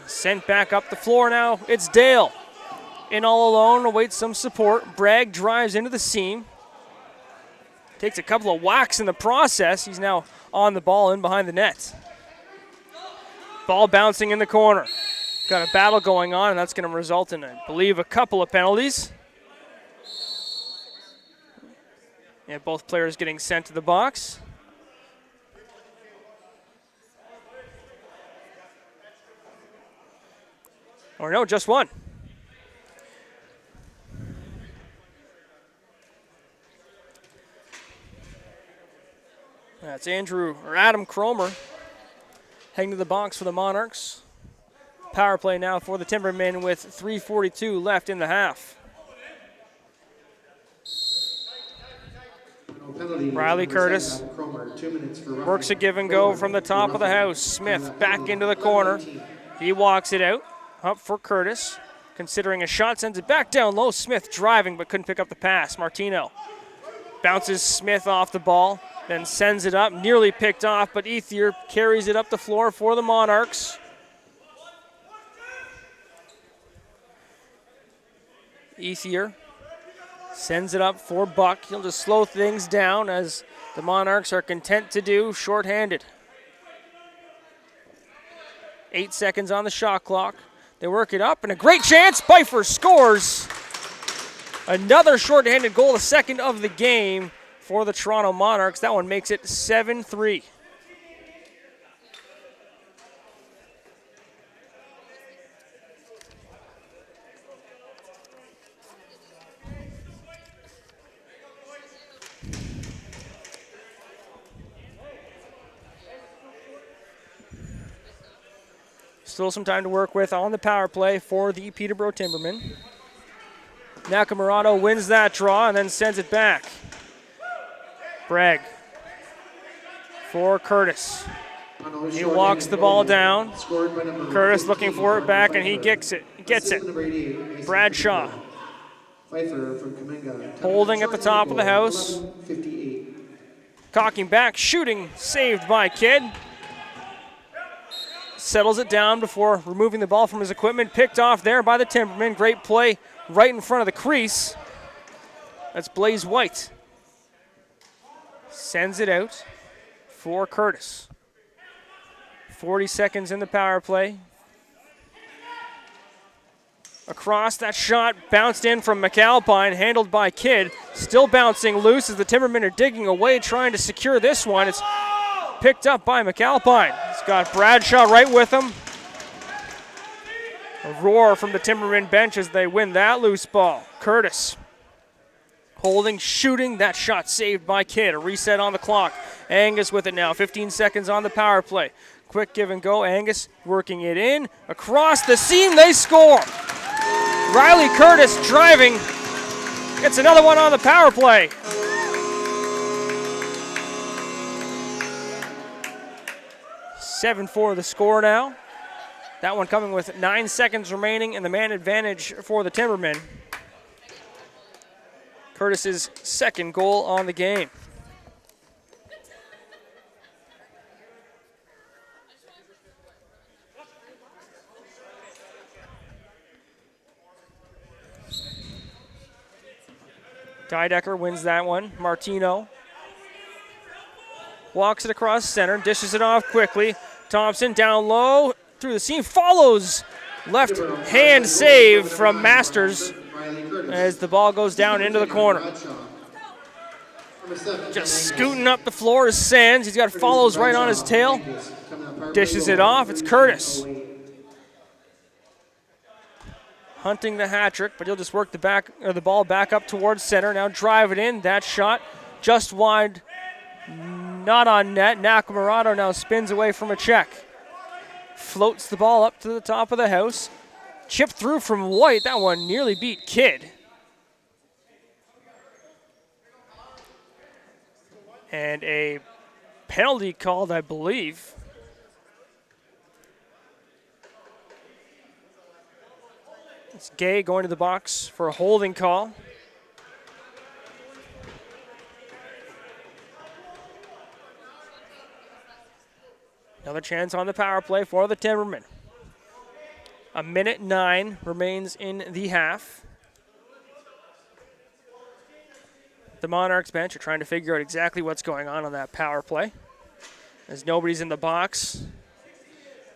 Sent back up the floor now. It's Dale. In all alone. Awaits some support. Bragg drives into the seam. Takes a couple of whacks in the process. He's now on the ball in behind the net. Ball bouncing in the corner. Got a battle going on, and that's going to result in, I believe, a couple of penalties. Yeah, both players getting sent to the box. Or no, just one. That's Adam Cromer heading to the box for the Monarchs. Power play now for the Timbermen with 3:42 left in the half. No penalty. Riley Number Curtis 7, Cromer, 2 minutes for roughing. works a give and go Cromer from the for top of the roughing. house. Smith back into the corner. 11-18. He walks it out. Up for Curtis. Considering a shot, sends it back down low. Smith driving but couldn't pick up the pass. Martino bounces Smith off the ball, then sends it up. Nearly picked off, but Ethier carries it up the floor for the Monarchs. Ethier sends it up for Buck. He'll just slow things down as the Monarchs are content to do, shorthanded. 8 seconds on the shot clock. They work it up, and a great chance. Pfeiffer scores. Another shorthanded goal, the second of the game for the Toronto Monarchs. That one makes it 7-3. Still some time to work with on the power play for the Peterborough Timbermen. Nakamurato wins that draw and then sends it back. Bragg for Curtis. He walks the ball down. Curtis looking for it back, and he gets it. Bradshaw holding at the top of the house. Cocking back, shooting, saved by Kidd. Settles it down before removing the ball from his equipment. Picked off there by the Timbermen. Great play right in front of the crease. That's Blaze White. Sends it out for Curtis. 40 seconds in the power play. Across, that shot bounced in from McAlpine, handled by Kidd. Still bouncing loose as the Timbermen are digging away, trying to secure this one. It's picked up by McAlpine. He's got Bradshaw right with him. A roar from the Timbermen bench as they win that loose ball. Curtis holding, shooting. That shot saved by Kidd. A reset on the clock. Angus with it now. 15 seconds on the power play. Quick give and go. Angus working it in. Across the seam, they score. Riley Curtis driving. Gets another one on the power play. (7-4) the score now. That one coming with 9 seconds remaining and the man advantage for the Timbermen. Curtis's second goal on the game. Diedecker wins that one. Martino walks it across center, dishes it off quickly. Thompson down low, through the seam, follows. Left hand save from Masters as the ball goes down into the corner. Just scooting up the floor is Sands. He's got follows right on his tail. Dishes it off. It's Curtis. Hunting the hat trick, but he'll just work the ball back up towards center. Now drive it in. That shot just wide, not on net. Nakamurato now spins away from a check. Floats the ball up to the top of the house. Chip through from White. That one nearly beat Kidd. And a penalty called, I believe. It's Gay going to the box for a holding call. Another chance on the power play for the Timbermen. 1:09 remains in the half. The Monarchs bench are trying to figure out exactly what's going on that power play. As nobody's in the box,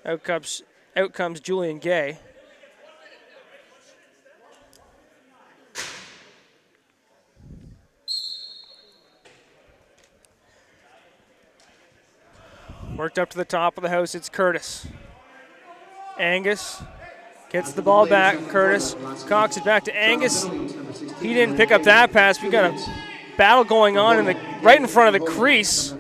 out comes Julian Gay. Worked up to the top of the house, it's Curtis. Angus gets the ball back. Curtis cocks it back to Angus. He didn't pick up that pass. We got a battle going on right in front of the crease.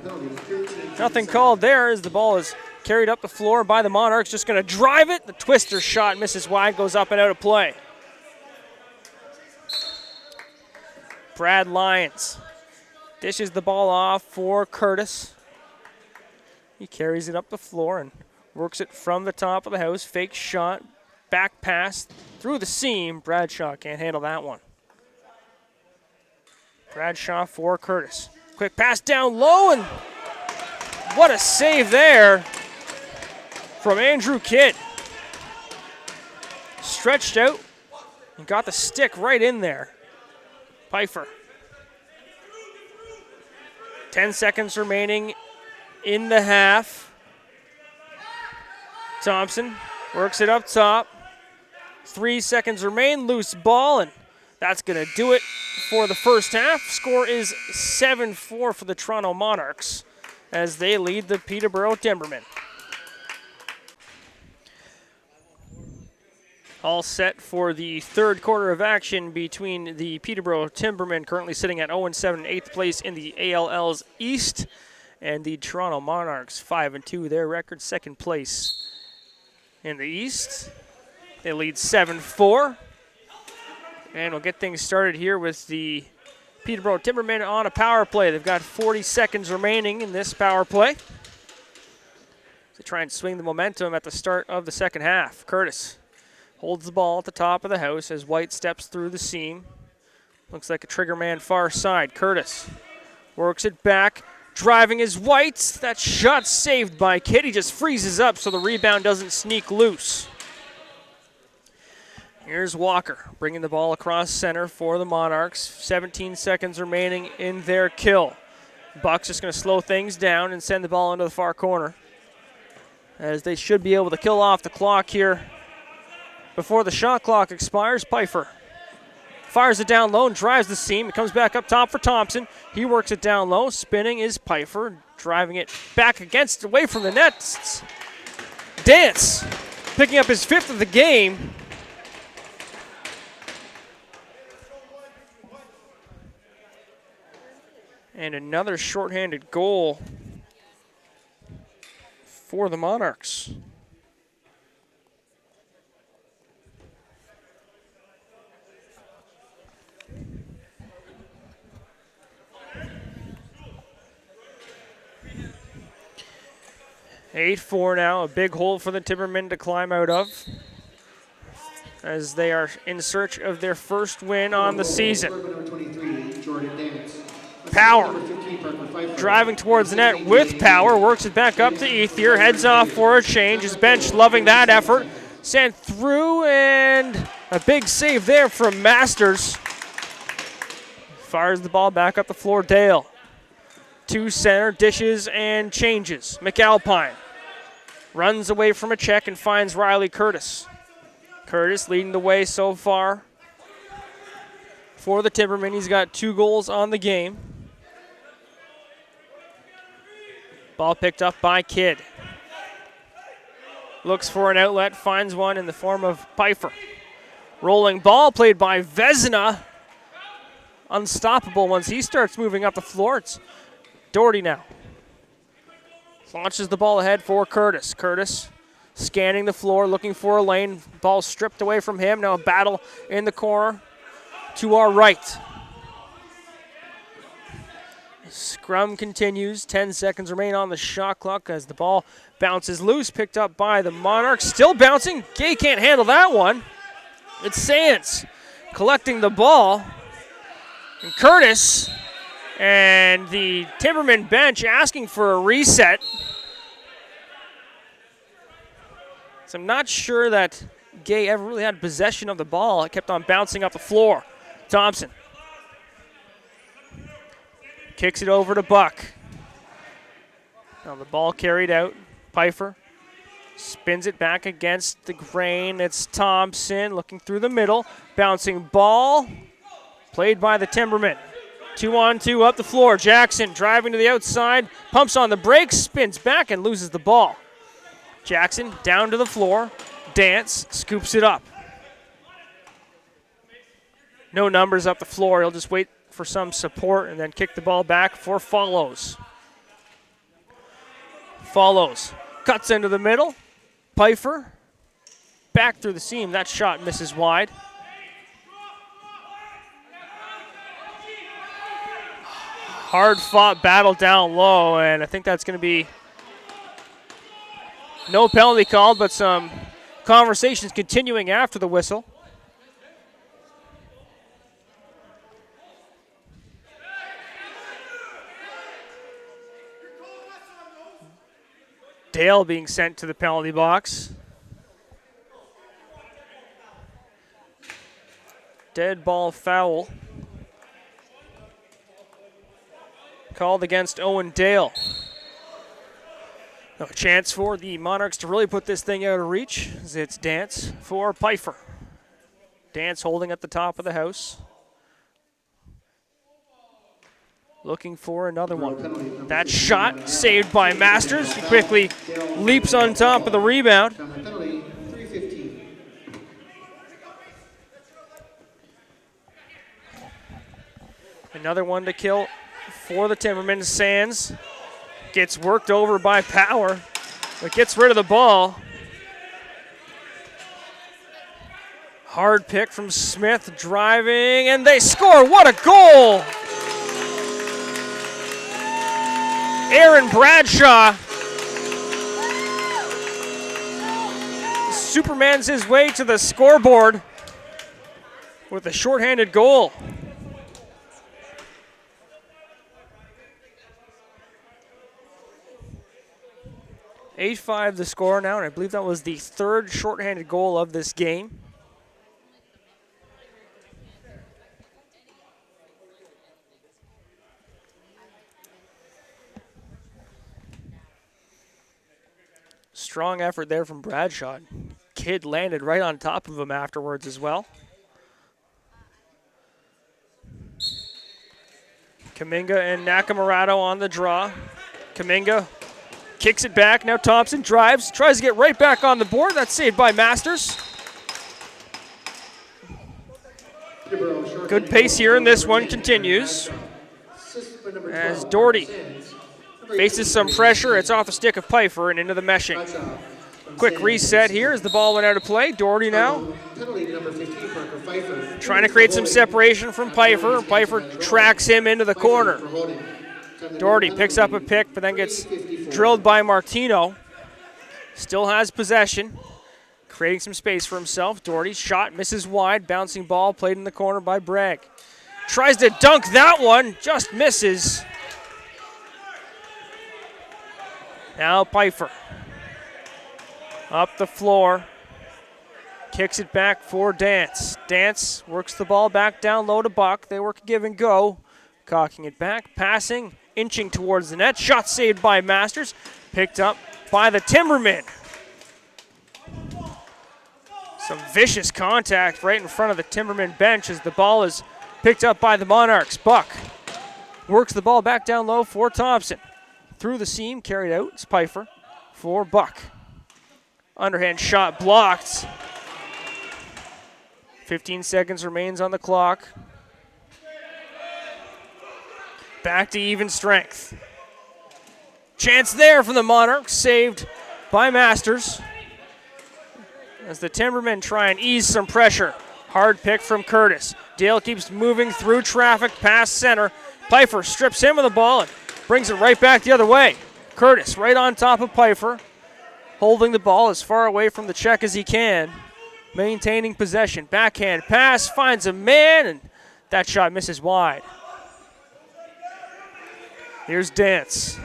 Nothing called there as the ball is carried up the floor by the Monarchs. Just going to drive it. The twister shot misses wide, goes up and out of play. Brad Lyons Dishes the ball off for Curtis. He carries it up the floor and works it from the top of the house. Fake shot, back pass through the seam. Bradshaw can't handle that one. Bradshaw for Curtis. Quick pass down low, and what a save there from Andrew Kidd. Stretched out and got the stick right in there. Pfeiffer. 10 seconds remaining in the half. Thompson works it up top. 3 seconds remain, loose ball, and that's going to do it for the first half. Score is 7-4 for the Toronto Monarchs as they lead the Peterborough Timbermen. All set for the third quarter of action between the Peterborough Timbermen, currently sitting at 0-7 in 8th place in the ALL's East, and the Toronto Monarchs 5-2, their record, second place in the East. They lead 7-4. And we'll get things started here with the Peterborough Timbermen on a power play. They've got 40 seconds remaining in this power play to try and swing the momentum at the start of the second half. Curtis holds the ball at the top of the house as White steps through the seam. Looks like a trigger man far side. Curtis works it back, driving is White. That shot saved by Kidd. He just freezes up so the rebound doesn't sneak loose. Here's Walker bringing the ball across center for the Monarchs. 17 seconds remaining in their kill. Buck's just going to slow things down and send the ball into the far corner, as they should be able to kill off the clock here before the shot clock expires. Pfeiffer fires it down low and drives the seam. It comes back up top for Thompson. He works it down low. Spinning is Pfeiffer, driving it back against, away from the net. Dance picking up his 5th of the game. And another shorthanded goal for the Monarchs. Eight 4 now, a big hole for the Timbermen to climb out of, as they are in search of their first win on the season. Power driving towards the net with power, works it back up to Ethier, heads off for a change. His bench loving that effort. Sent through, and a big save there from Masters. Fires the ball back up the floor. Dale to center, dishes and changes. McAlpine runs away from a check and finds Riley Curtis. Curtis leading the way so far for the Timbermen. He's got 2 goals on the game. Ball picked up by Kidd. Looks for an outlet, finds one in the form of Pfeiffer. Rolling ball played by Vezina. Unstoppable once he starts moving up the floor. It's Doherty now. Launches the ball ahead for Curtis. Curtis scanning the floor, looking for a lane. Ball stripped away from him. Now a battle in the corner to our right. Scrum continues. 10 seconds remain on the shot clock as the ball bounces loose. Picked up by the Monarchs. Still bouncing. Gay can't handle that one. It's Sands collecting the ball. And Curtis and the Timberman bench asking for a reset. So I'm not sure that Gay ever really had possession of the ball. It kept on bouncing up the floor. Thompson kicks it over to Buck. Now the ball carried out. Pfeiffer spins it back against the grain. It's Thompson looking through the middle. Bouncing ball played by the Timbermen. 2-on-2 up the floor. Jackson driving to the outside. Pumps on the brakes. Spins back and loses the ball. Jackson down to the floor. Dance scoops it up. No numbers up the floor. He'll just wait for some support and then kick the ball back for Follows. Follows. Cuts into the middle. Pfeiffer back through the seam. That shot misses wide. hard-fought battle down low, and I think that's going to be no penalty called, but some conversations continuing after the whistle. Dale being sent to the penalty box. Dead ball foul called against Owen Dale. No chance for the Monarchs to really put this thing out of reach as it's Dance for Pfeiffer. Dance holding at the top of the house. Looking for another one. That shot saved by Masters. He quickly leaps on top of the rebound. Another one to kill for the Timbermen. Sands gets worked over by Power, but gets rid of the ball. Hard pick from Smith, driving, and they score. What a goal! Aaron Bradshaw Supermans his way to the scoreboard with a shorthanded goal. (8-5) the score now, and I believe that was the third shorthanded goal of this game. Strong effort there from Bradshaw. Kid landed right on top of him afterwards as well. Kaminga and Nakamurato on the draw. Kaminga kicks it back. Now Thompson drives, tries to get right back on the board. That's saved by Masters. Good pace here, and this one continues as Doherty faces some pressure. It's off the stick of Pfeiffer and into the meshing. Quick reset here as the ball went out of play. Doherty now trying to create some separation from Pfeiffer. Pfeiffer tracks him into the corner. Doherty picks up a pick, but then gets drilled by Martino. Still has possession, creating some space for himself. Doherty's shot misses wide. Bouncing ball played in the corner by Bragg. Tries to dunk that one, just misses. Now Pfeiffer up the floor, kicks it back for Dance. Dance works the ball back down low to Buck. They work a give and go, cocking it back, passing, inching towards the net. Shot saved by Masters, picked up by the Timbermen. Some vicious contact right in front of the Timbermen bench as the ball is picked up by the Monarchs. Buck works the ball back down low for Thompson. Through the seam, carried out. It's Pfeiffer for Buck. Underhand shot blocked. 15 seconds remains on the clock. Back to even strength. Chance there for the Monarchs, saved by Masters. As the Timbermen try and ease some pressure. Hard pick from Curtis. Dale keeps moving through traffic past center. Pfeiffer strips him of the ball and brings it right back the other way. Curtis right on top of Pfeiffer, holding the ball as far away from the check as he can, maintaining possession. Backhand pass, finds a man, and that shot misses wide. Here's Dance.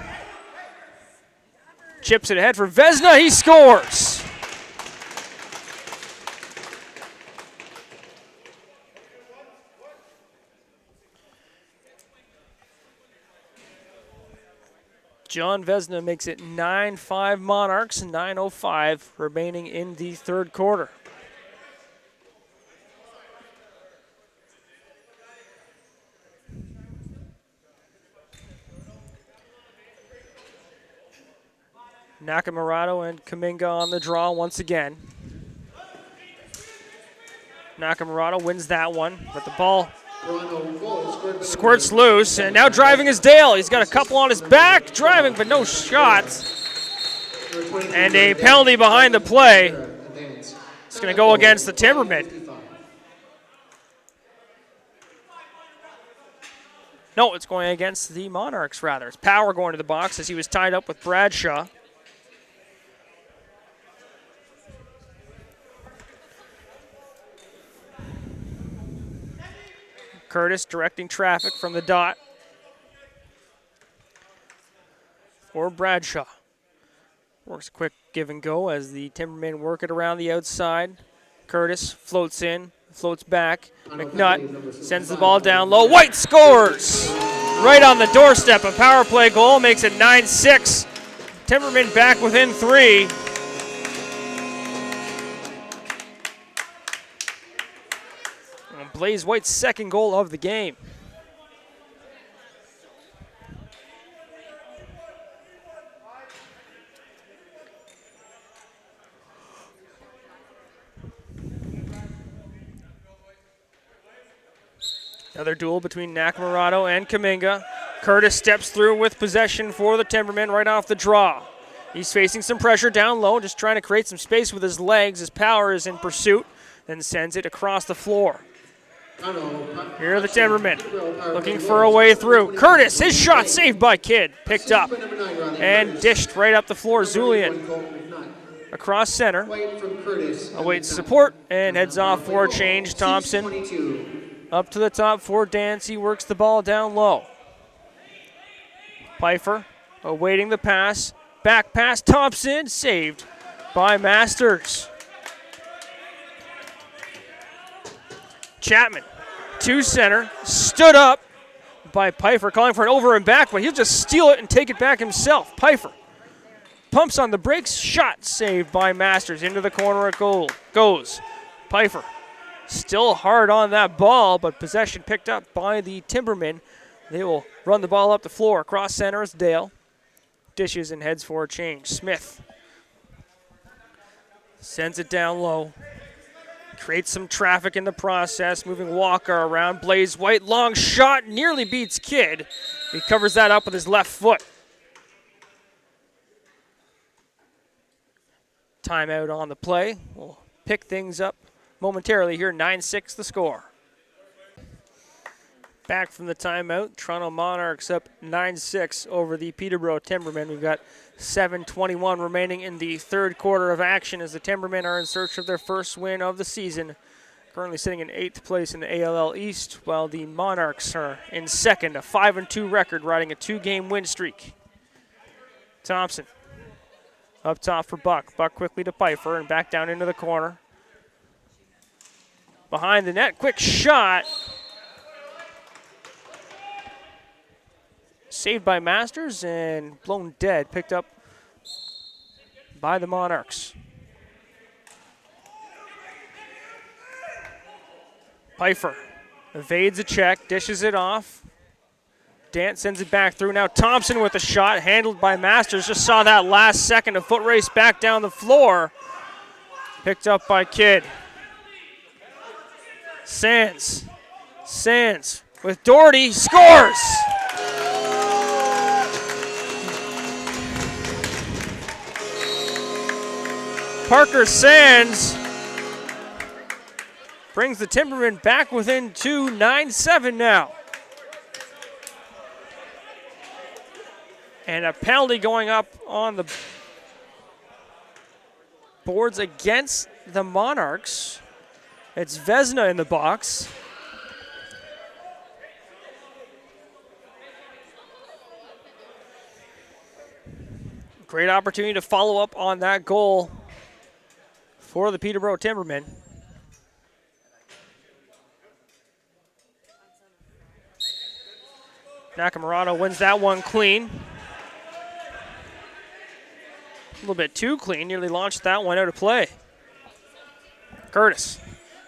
Chips it ahead for Vesna, he scores! John Vesna makes it 9-5 Monarchs, 9:05 remaining in the third quarter. Nakamurato and Kaminga on the draw once again. Nakamurato wins that one, but the ball squirts loose, and now driving is Dale. He's got a couple on his back, driving, but no shots. And a penalty behind the play. It's going to go against the Timbermen. No, it's going against the Monarchs, rather. It's Power going to the box as he was tied up with Bradshaw. Curtis directing traffic from the dot for Bradshaw. Works a quick give and go as the Timbermen work it around the outside. Curtis floats in, floats back. McNutt sends the ball down low. White scores! Right on the doorstep. A power play goal makes it 9-6. Timbermen back within 3. And Blaze White's second goal of the game. Another duel between Nakamurato and Kaminga. Curtis steps through with possession for the Timbermen right off the draw. He's facing some pressure down low, just trying to create some space with his legs. His Power is in pursuit, then sends it across the floor. Here are the Timbermen looking for a way through. Curtis, his shot saved by Kidd. Picked up and dished right up the floor. Zulian across center. Awaits support and heads off for a change. Thompson up to the top for Dancy, works the ball down low. Pfeiffer awaiting the pass. Back pass, Thompson, saved by Masters. Chapman to center, stood up by Pfeiffer, calling for an over and back, but he'll just steal it and take it back himself. Pfeiffer pumps on the brakes, shot saved by Masters. Into the corner it goes. Pfeiffer still hard on that ball, but possession picked up by the Timbermen. They will run the ball up the floor. Across center is Dale. Dishes and heads for a change. Smith sends it down low. Creates some traffic in the process. Moving Walker around. Blaze White, long shot, nearly beats Kidd. He covers that up with his left foot. Timeout on the play. We'll pick things up momentarily here. 9-6 the score. Back from the timeout, Toronto Monarchs up 9-6 over the Peterborough Timbermen. We've got 7:21 remaining in the third quarter of action as the Timbermen are in search of their first win of the season. Currently sitting in 8th place in the ALL East, while the Monarchs are in second, a 5-2 record, riding a 2-game win streak. Thompson up top for Buck. Buck quickly to Pfeiffer and back down into the corner. Behind the net, quick shot. Saved by Masters and blown dead. Picked up by the Monarchs. Pfeiffer evades a check, dishes it off. Dant sends it back through. Now Thompson with a shot, handled by Masters. Just saw that last second. A foot race back down the floor. Picked up by Kidd. Sands with Doherty, scores! Parker Sands brings the Timbermen back within 2, 9-7 now. And a penalty going up on the boards against the Monarchs. It's Vesna in the box. Great opportunity to follow up on that goal for the Peterborough Timbermen. Nakamurato wins that one clean. A little bit too clean, nearly launched that one out of play. Curtis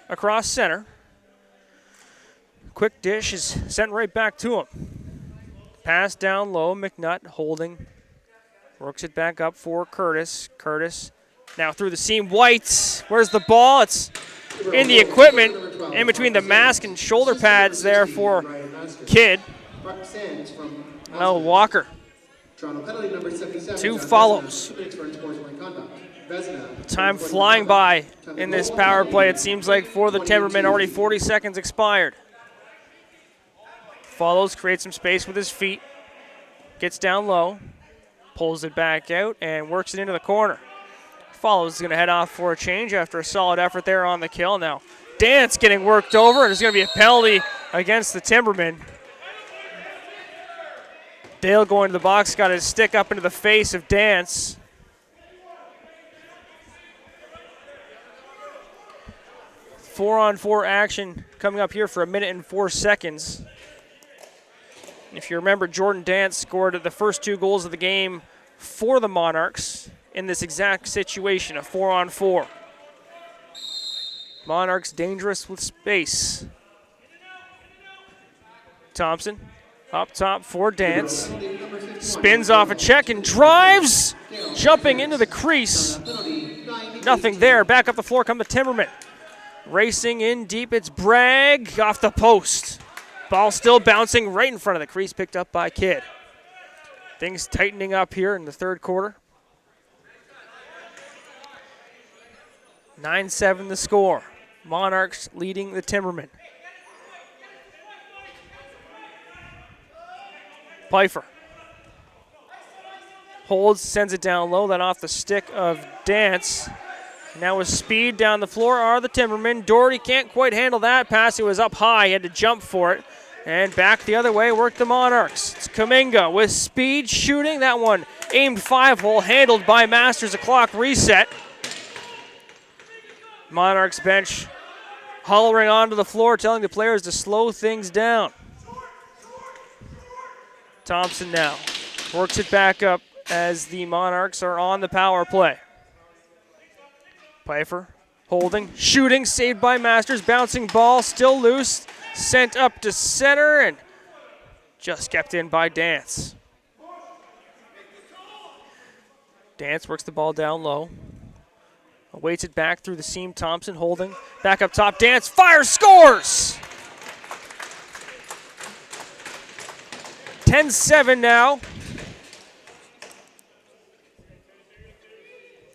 across center. Quick dish is sent right back to him. Pass down low, McNutt holding. Works it back up for Curtis. Curtis now through the seam. White, where's the ball? It's in the equipment, in between the mask and shoulder pads there for Kidd. Well, Walker. 2 follows. Time flying by in this power play, it seems like, for the Timbermen. Already 40 seconds expired. Follows, creates some space with his feet. Gets down low. Pulls it back out and works it into the corner. Follows is going to head off for a change after a solid effort there on the kill. Now, Dance getting worked over, and there's going to be a penalty against the Timbermen. Dale going to the box, got his stick up into the face of Dance. Four-on-four action coming up here for 1 minute and 4 seconds. If you remember, Jordan Dance scored the first 2 goals of the game for the Monarchs in this exact situation, a 4-on-4. Monarchs dangerous with space. Thompson up top for Dance. Spins off a check and drives, jumping into the crease. Nothing there. Back up the floor come the Timbermen. Racing in deep, it's Bragg off the post. Ball still bouncing right in front of the crease, picked up by Kidd. Things tightening up here in the third quarter. 9-7 the score. Monarchs leading the Timbermen. Pfeiffer holds, sends it down low, then off the stick of Dance. Now with speed down the floor are the Timbermen. Doherty can't quite handle that pass. It was up high. He had to jump for it. And back the other way worked the Monarchs. It's Kuminga with speed shooting. That one aimed 5-hole, handled by Masters. A clock reset. Monarchs bench hollering onto the floor, telling the players to slow things down. Thompson now works it back up as the Monarchs are on the power play. Pfeiffer holding, shooting, saved by Masters. Bouncing ball, still loose. Sent up to center and just kept in by Dance. Dance works the ball down low. Awaits it back through the seam. Thompson holding. Back up top. Dance fires, scores! 10-7 now.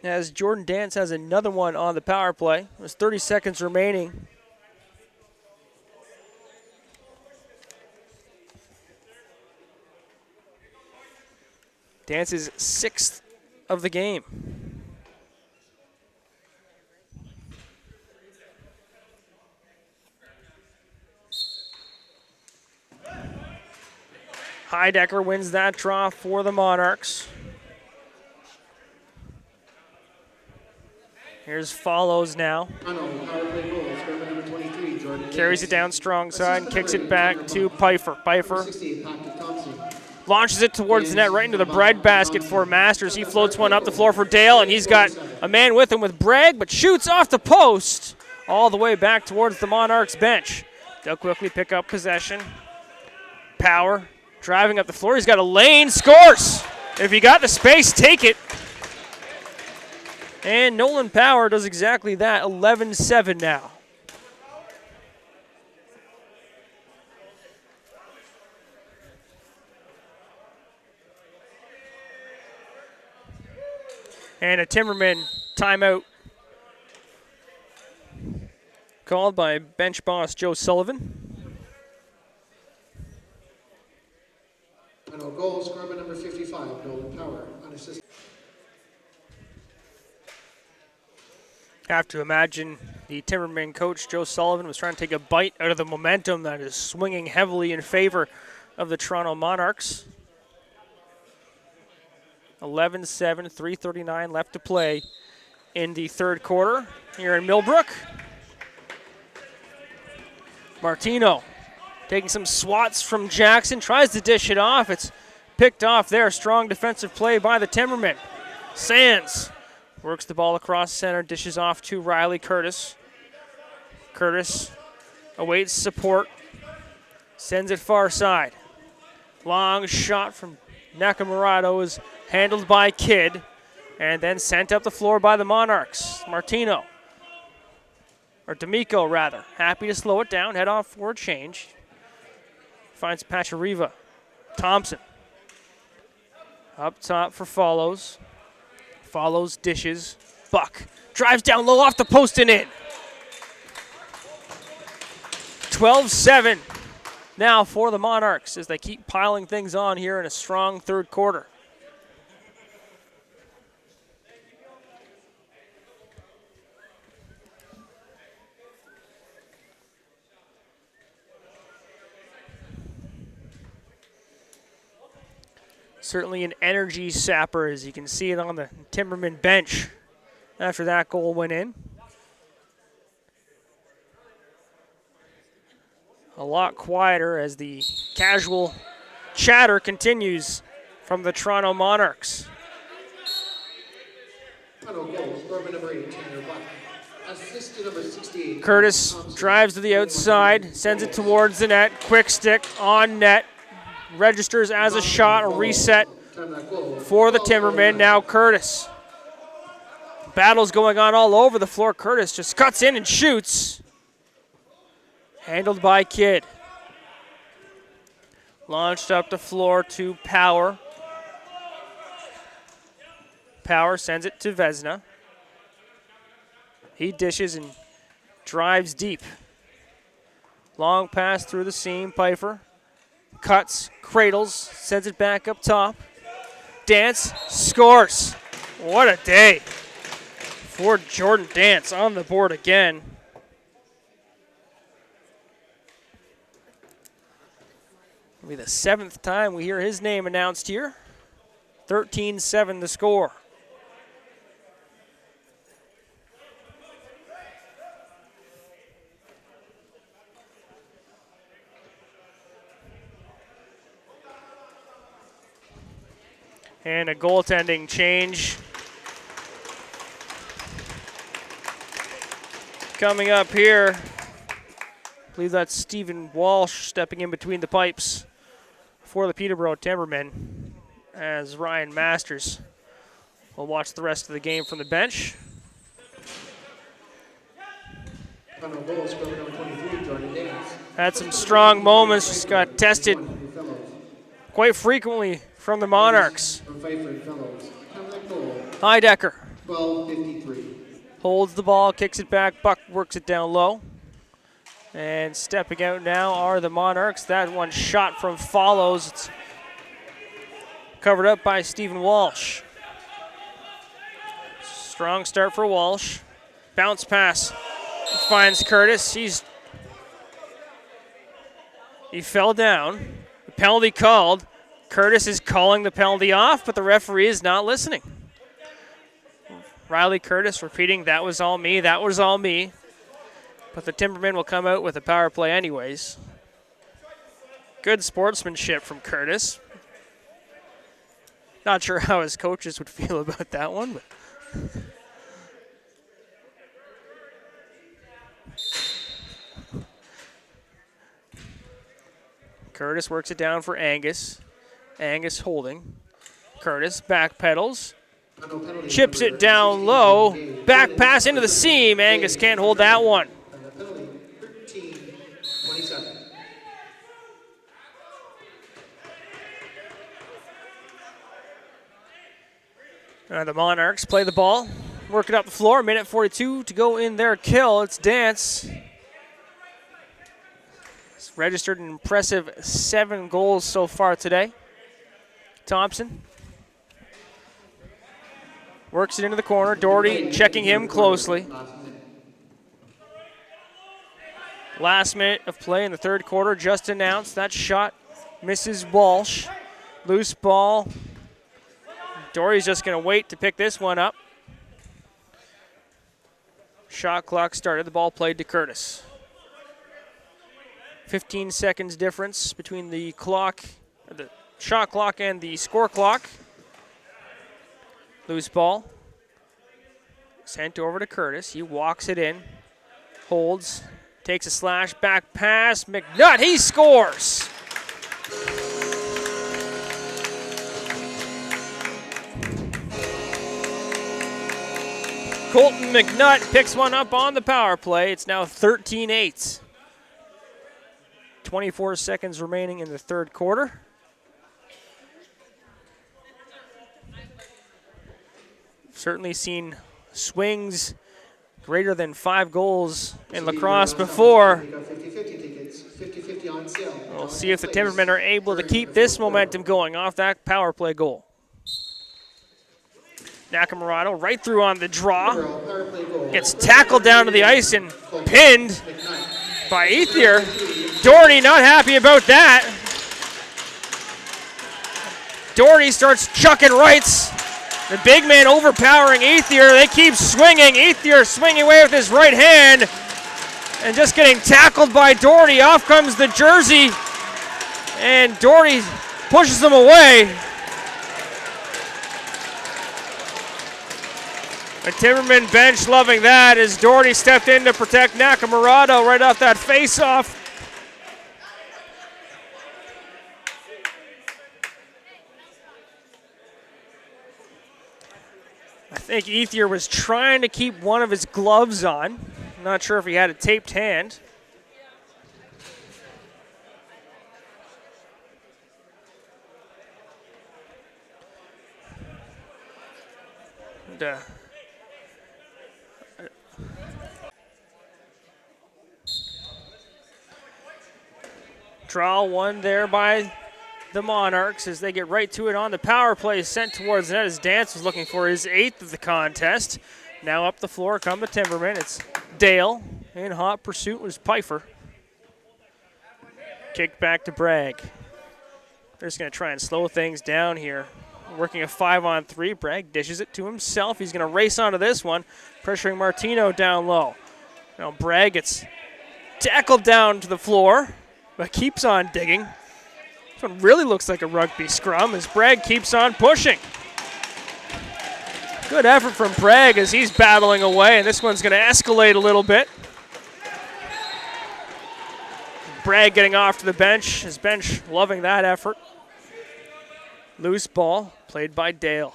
As Jordan Dance has another one on the power play. There's 30 seconds remaining. Dance is 6th of the game. Heidecker wins that draw for the Monarchs. Here's Follows now. Carries it down strong side and kicks it back to Pfeiffer. Pfeiffer launches it towards the net right into the bread basket for Masters. He floats one up the floor for Dale, and he's got a man with him with Bragg, but shoots off the post all the way back towards the Monarchs bench. They'll quickly pick up possession. Power driving up the floor. He's got a lane, scores. If you got the space, take it. And Nolan Power does exactly that, 11-7 now. And a Timberman timeout called by bench boss Joe Sullivan. And a goal scored by number 55, Nolan Power, unassisted. Have to imagine the Timberman coach Joe Sullivan was trying to take a bite out of the momentum that is swinging heavily in favor of the Toronto Monarchs. 11-7, 3:39 left to play in the third quarter here in Millbrook. Martino taking some swats from Jackson, tries to dish it off. It's picked off there. Strong defensive play by the Timbermen. Sands works the ball across center, dishes off to Riley Curtis. Curtis awaits support, sends it far side. Long shot from Nakamurado is handled by Kidd, and then sent up the floor by the Monarchs. Martino, or D'Amico rather, happy to slow it down, head off for a change. Finds Pachariva. Thompson up top for Follows. Follows, dishes. Buck drives down low off the post and in. 12-7. now for the Monarchs as they keep piling things on here in a strong third quarter. Certainly an energy sapper, as you can see it on the Timbermen bench after that goal went in. A lot quieter as the casual chatter continues from the Toronto Monarchs. Curtis drives to the outside, sends it towards the net. Quick stick on net. Registers as a shot, a reset for the Timbermen. Now Curtis. Battle's going on all over the floor. Curtis just cuts in and shoots. Handled by Kidd. Launched up the floor to Power. Power sends it to Vesna. He dishes and drives deep. Long pass through the seam. Pfeiffer cuts, cradles, sends it back up top. Dance scores. What a day for Jordan Dance on the board again. It'll be the 7th time we hear his name announced here. 13-7 the score. And a goaltending change coming up here. I believe that's Stephen Walsh stepping in between the pipes for the Peterborough Timbermen, as Ryan Masters will watch the rest of the game from the bench. Had some strong moments, just got tested quite frequently from the Monarchs. Heidecker holds the ball, kicks it back, Buck works it down low. And stepping out now are the Monarchs. That one shot from follows. It's covered up by Stephen Walsh. Strong start for Walsh. Bounce pass finds Curtis. He fell down. The penalty called. Curtis is calling the penalty off, but the referee is not listening. Riley Curtis repeating, "That was all me, that was all me." But the Timbermen will come out with a power play anyways. Good sportsmanship from Curtis. Not sure how his coaches would feel about that one, but Curtis works it down for Angus. Angus holding. Curtis backpedals. Chips it down low. Back pass into the seam. Angus can't hold that one. The Monarchs play the ball. Work it up the floor. Minute 42 to go in their kill. It's Dance. He's registered an impressive 7 goals so far today. Thompson works it into the corner. Doherty checking him closely. Last minute of play in the third quarter just announced. That shot misses Walsh. Loose ball. Doherty's just going to wait to pick this one up. Shot clock started. The ball played to Curtis. 15 seconds difference between the shot clock and the score clock. Loose ball. Sent over to Curtis. He walks it in. Holds. Takes a slash. Back pass. McNutt. He scores. Colton McNutt picks one up on the power play. It's now 13-8. 24 seconds remaining in the third quarter. Certainly seen swings greater than 5 goals in lacrosse before. We'll see if the Timbermen are able to keep this momentum going off that power play goal. Nakamurado right through on the draw. Gets tackled down to the ice and pinned by Ethier. Doherty not happy about that. Doherty starts chucking rights. The big man overpowering Ethier. They keep swinging. Ethier swinging away with his right hand and just getting tackled by Doherty. Off comes the jersey, and Doherty pushes him away. The Timberman bench loving that as Doherty stepped in to protect Nakamurado right off that face-off. I think Ethier was trying to keep one of his gloves on. I'm not sure if he had a taped hand. And, draw one there by the Monarchs as they get right to it on the power play, sent towards the net as Dance was looking for his 8th of the contest. Now up the floor come the Timbermen. It's Dale. In hot pursuit was Pfeiffer. Kick back to Bragg. They're just going to try and slow things down here. Working a 5-on-3. Bragg dishes it to himself. He's going to race onto this one, pressuring Martino down low. Now Bragg gets tackled down to the floor, but keeps on digging. This one really looks like a rugby scrum as Bragg keeps on pushing. Good effort from Bragg as he's battling away, and this one's going to escalate a little bit. Bragg getting off to the bench. His bench loving that effort. Loose ball played by Dale.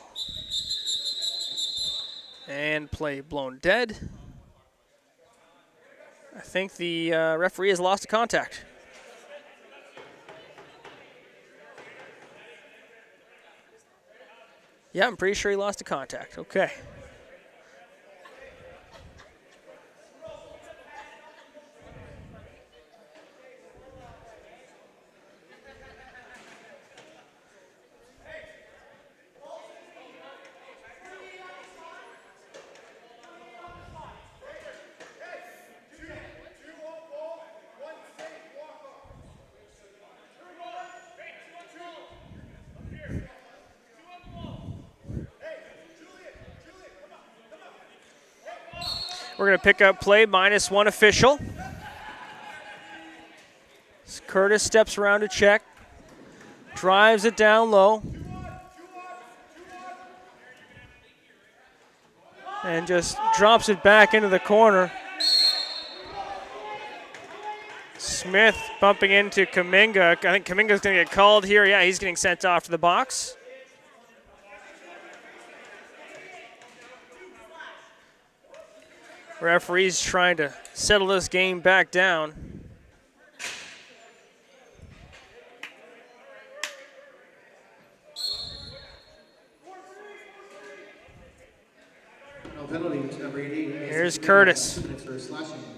And play blown dead. I think the referee has lost a contact. Yeah, I'm pretty sure he lost a contact. Okay. We're going to pick up play, -1 official. Curtis steps around to check. Drives it down low. And just drops it back into the corner. Smith bumping into Kaminga. I think Kaminga's going to get called here. Yeah, he's getting sent off to the box. Referee's trying to settle this game back down. No penalty, number 88. Here's Curtis.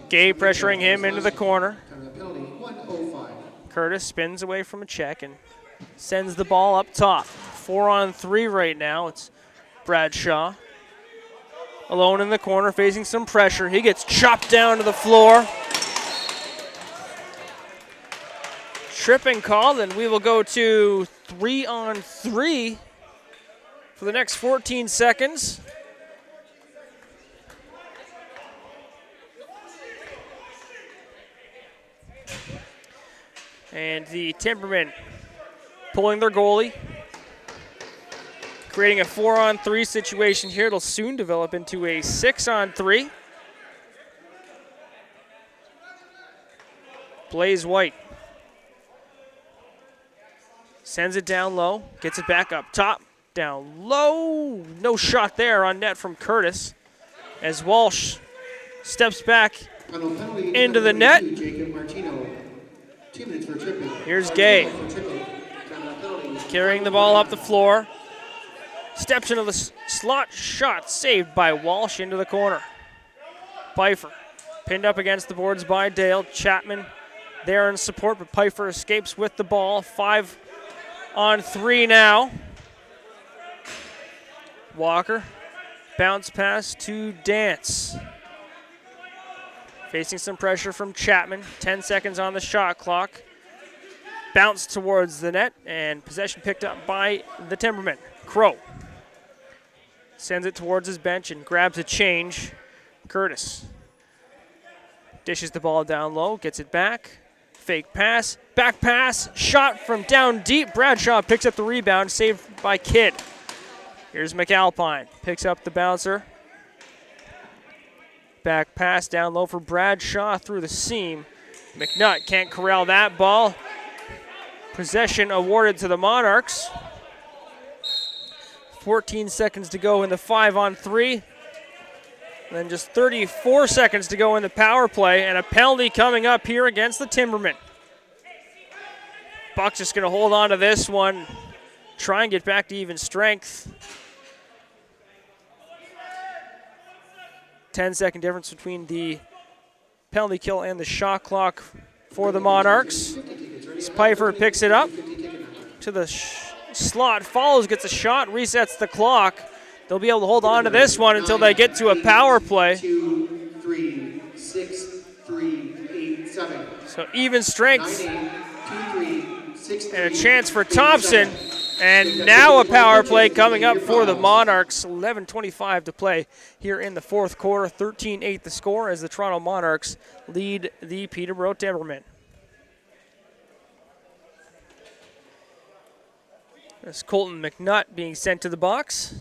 Gay pressuring him into the corner. Penalty, 105. Curtis spins away from a check and sends the ball up top. 4-on-3 right now. It's Bradshaw. Alone in the corner, facing some pressure. He gets chopped down to the floor. Tripping call, and we will go to 3-on-3 for the next 14 seconds. And the Timbermen pulling their goalie. Creating a 4-on-3 situation here. It'll soon develop into a 6-on-3. Blaze White sends it down low, gets it back up top, down low. No shot there on net from Curtis as Walsh steps back into the net. Here's Gay carrying the ball up the floor. Steps into the slot shot, saved by Walsh into the corner. Pfeiffer pinned up against the boards by Dale. Chapman there in support, but Pfeiffer escapes with the ball. 5-on-3 now. Walker, bounce pass to Dance. Facing some pressure from Chapman. 10 seconds on the shot clock. Bounce towards the net, and possession picked up by the Timbermen. Crow sends it towards his bench and grabs a change. Curtis dishes the ball down low, gets it back. Fake pass, back pass, shot from down deep. Bradshaw picks up the rebound, saved by Kidd. Here's McAlpine, picks up the bouncer. Back pass down low for Bradshaw through the seam. McNutt can't corral that ball. Possession awarded to the Monarchs. 14 seconds to go in the 5-on-3. And then just 34 seconds to go in the power play, and a penalty coming up here against the Timbermen. Buck's just going to hold on to this one, try and get back to even strength. 10-second difference between the penalty kill and the shot clock for the Monarchs. Pfeiffer picks it up to the slot, follows, gets a shot, resets the clock. They'll be able to hold on to this one until they get to a power play. 2, 3, 6, 3, 8, 7. So even strength 9, 8, 2, 3, 6, 3, and a chance for 8, Thompson. 7. And now a power play coming up for the Monarchs. 11:25 to play here in the fourth quarter. 13-8 the score as the Toronto Monarchs lead the Peterborough Timbermen. That's Colton McNutt being sent to the box.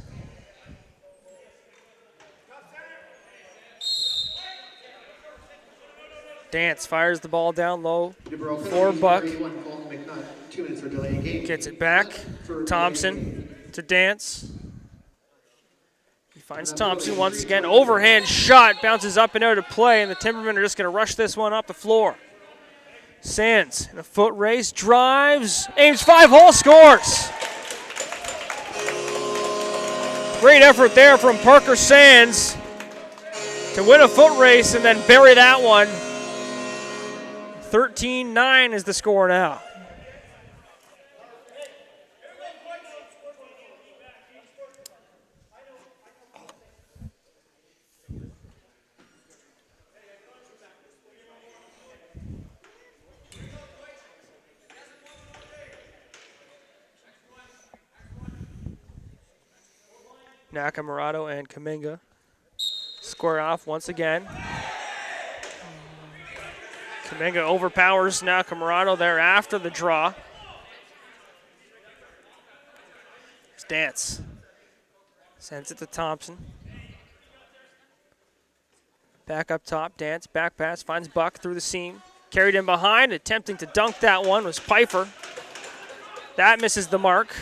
Dance fires the ball down low for Buck. 2 minutes for delay game. Gets it back. Thompson to Dance. He finds Thompson once again. Overhand shot, bounces up and out of play, and the Timbermen are just going to rush this one up the floor. Sands in a foot race, drives, aims 5-hole, scores. Great effort there from Parker Sands to win a foot race and then bury that one. 13-9 is the score now. Nakamurato and Kaminga square off once again. Kaminga overpowers Nakamurato there after the draw. Here's Dance. Sends it to Thompson. Back up top, Dance, back pass, finds Buck through the seam. Carried in behind, attempting to dunk that one was Pfeiffer. That misses the mark.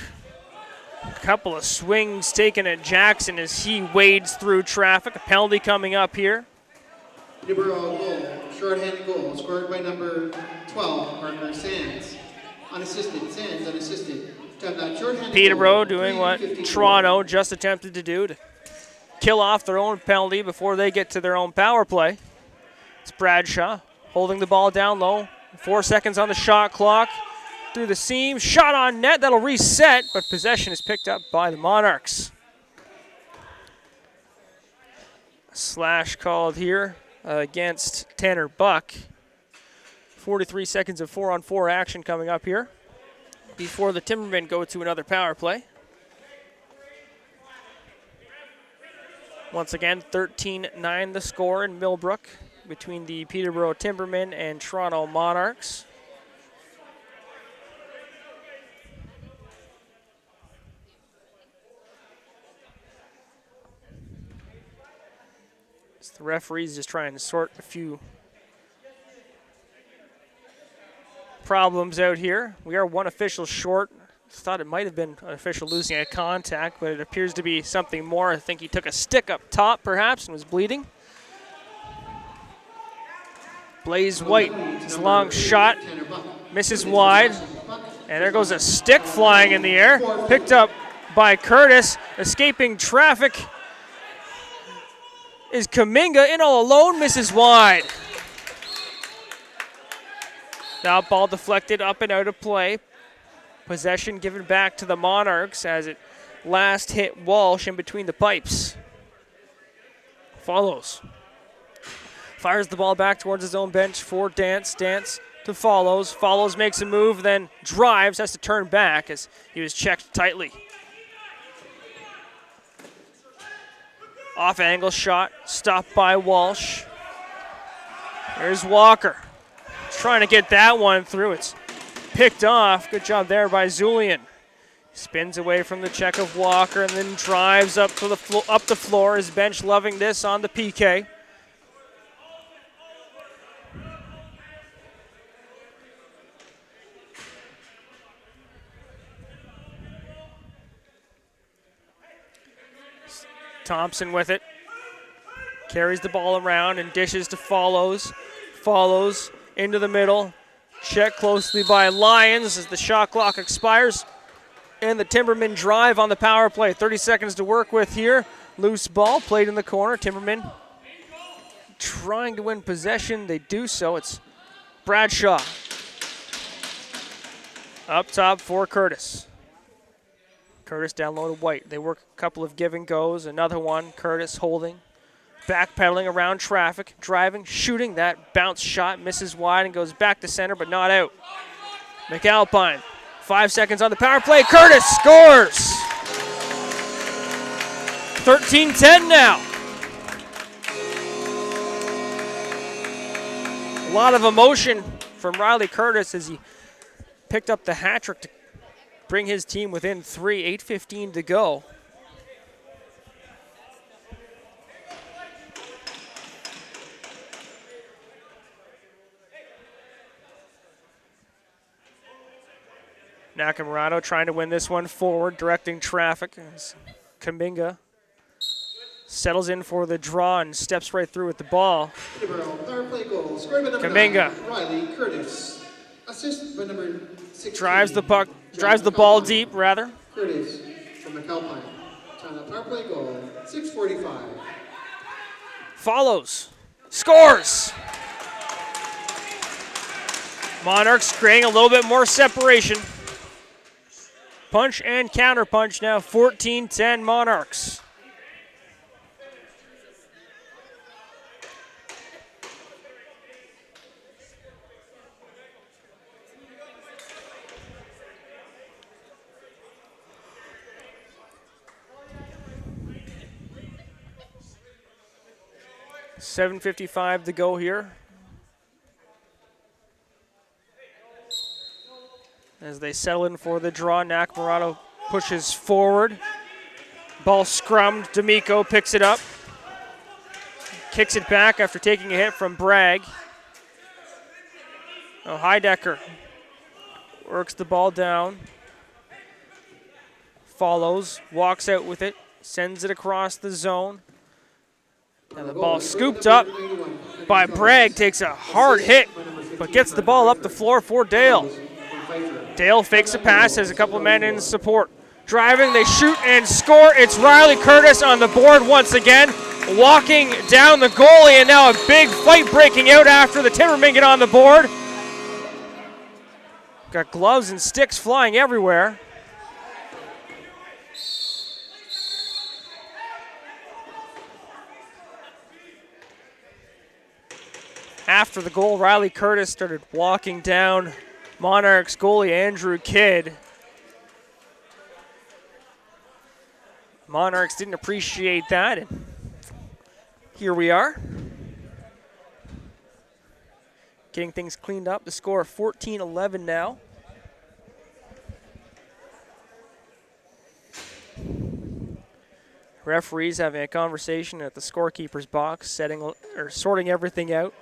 A couple of swings taken at Jackson as he wades through traffic. A penalty coming up here. Peterborough goal, short-handed goal, scored by number 12, Parker Sands. Unassisted, Sands unassisted. Peterborough doing what Toronto just attempted to do, to kill off their own penalty before they get to their own power play. It's Bradshaw holding the ball down low. 4 seconds on the shot clock. Through the seam, shot on net, that'll reset, but possession is picked up by the Monarchs. A slash called here against Tanner Buck. 43 seconds of 4-on-4 action coming up here before the Timbermen go to another power play. Once again, 13-9 the score in Millbrook between the Peterborough Timbermen and Toronto Monarchs. The referee's just trying to sort a few problems out here. We are one official short. Thought it might have been an official losing a contact, but it appears to be something more. I think he took a stick up top, perhaps, and was bleeding. Blaze White, his long shot, misses wide. And there goes a stick flying in the air. Picked up by Curtis, escaping traffic. Is Kaminga in all alone, misses wide. Now ball deflected up and out of play. Possession given back to the Monarchs as it last hit Walsh in between the pipes. Follows. Fires the ball back towards his own bench for Dance. Dance to Follows. Follows makes a move, then drives, has to turn back as he was checked tightly. Off angle shot, stopped by Walsh. There's Walker. Trying to get that one through. It's picked off. Good job there by Zulian. Spins away from the check of Walker and then drives up to the up the floor. His bench loving this on the PK. Thompson with it. Carries the ball around and dishes to Follows. Follows into the middle. Checked closely by Lyons as the shot clock expires. And the Timbermen drive on the power play. 30 seconds to work with here. Loose ball played in the corner. Timbermen trying to win possession. They do so. It's Bradshaw. Up top for Curtis. Curtis down low to White. They work a couple of give and goes. Another one. Curtis holding. Backpedaling around traffic. Driving. Shooting. That bounce shot misses wide and goes back to center but not out. McAlpine. 5 seconds on the power play. Curtis scores! 13-10 now. A lot of emotion from Riley Curtis as he picked up the hat trick to bring his team within 3, 8:15 to go. Nakamurato trying to win this one forward, directing traffic. As Kaminga settles in for the draw and steps right through with the ball. Kaminga Riley Curtis. Assist by number 16. drives the puck, drives the ball deep rather. Curtis from McAlpine. Time of power play goal, 6:45. Follows, scores. Monarchs creating a little bit more separation. Punch and counter punch now, 14-10 Monarchs. $7:55 to go here. As they settle in for the draw, Nakamurato pushes forward. Ball scrummed. D'Amico picks it up. Kicks it back after taking a hit from Bragg. Oh, Heidecker works the ball down. Follows, walks out with it, sends it across the zone. And the ball scooped up by Bragg, takes a hard hit, but gets the ball up the floor for Dale. Dale fakes a pass, has a couple of men in support. Driving, they shoot and score. It's Riley Curtis on the board once again, walking down the goalie, and now a big fight breaking out after the Timbermen get on the board. Got gloves and sticks flying everywhere. After the goal, Riley Curtis started walking down Monarchs goalie Andrew Kidd. Monarchs didn't appreciate that, and here we are. Getting things cleaned up. The score 14-11 now. Referees having a conversation at the scorekeeper's box, sorting everything out.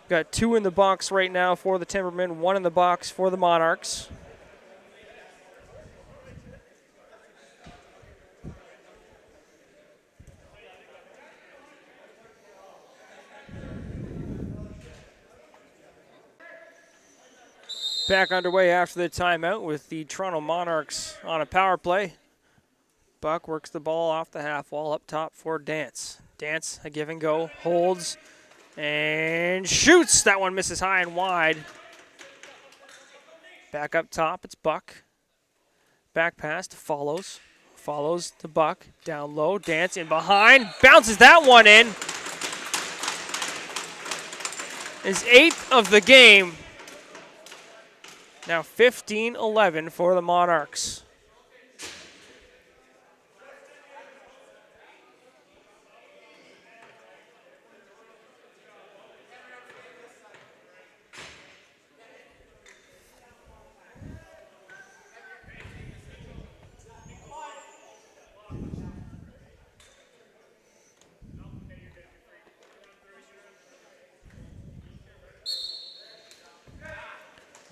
Got 2 in the box right now for the Timbermen, 1 in the box for the Monarchs. Back underway after the timeout with the Toronto Monarchs on a power play. Buck works the ball off the half wall up top for Dance. Dance, a give and go, holds, And shoots. That one misses high and wide. Back up top, it's Buck. Back pass to Follows. Follows to Buck. Down low, Dance in behind. Bounces that one in. His 8th of the game. Now 15-11 for the Monarchs.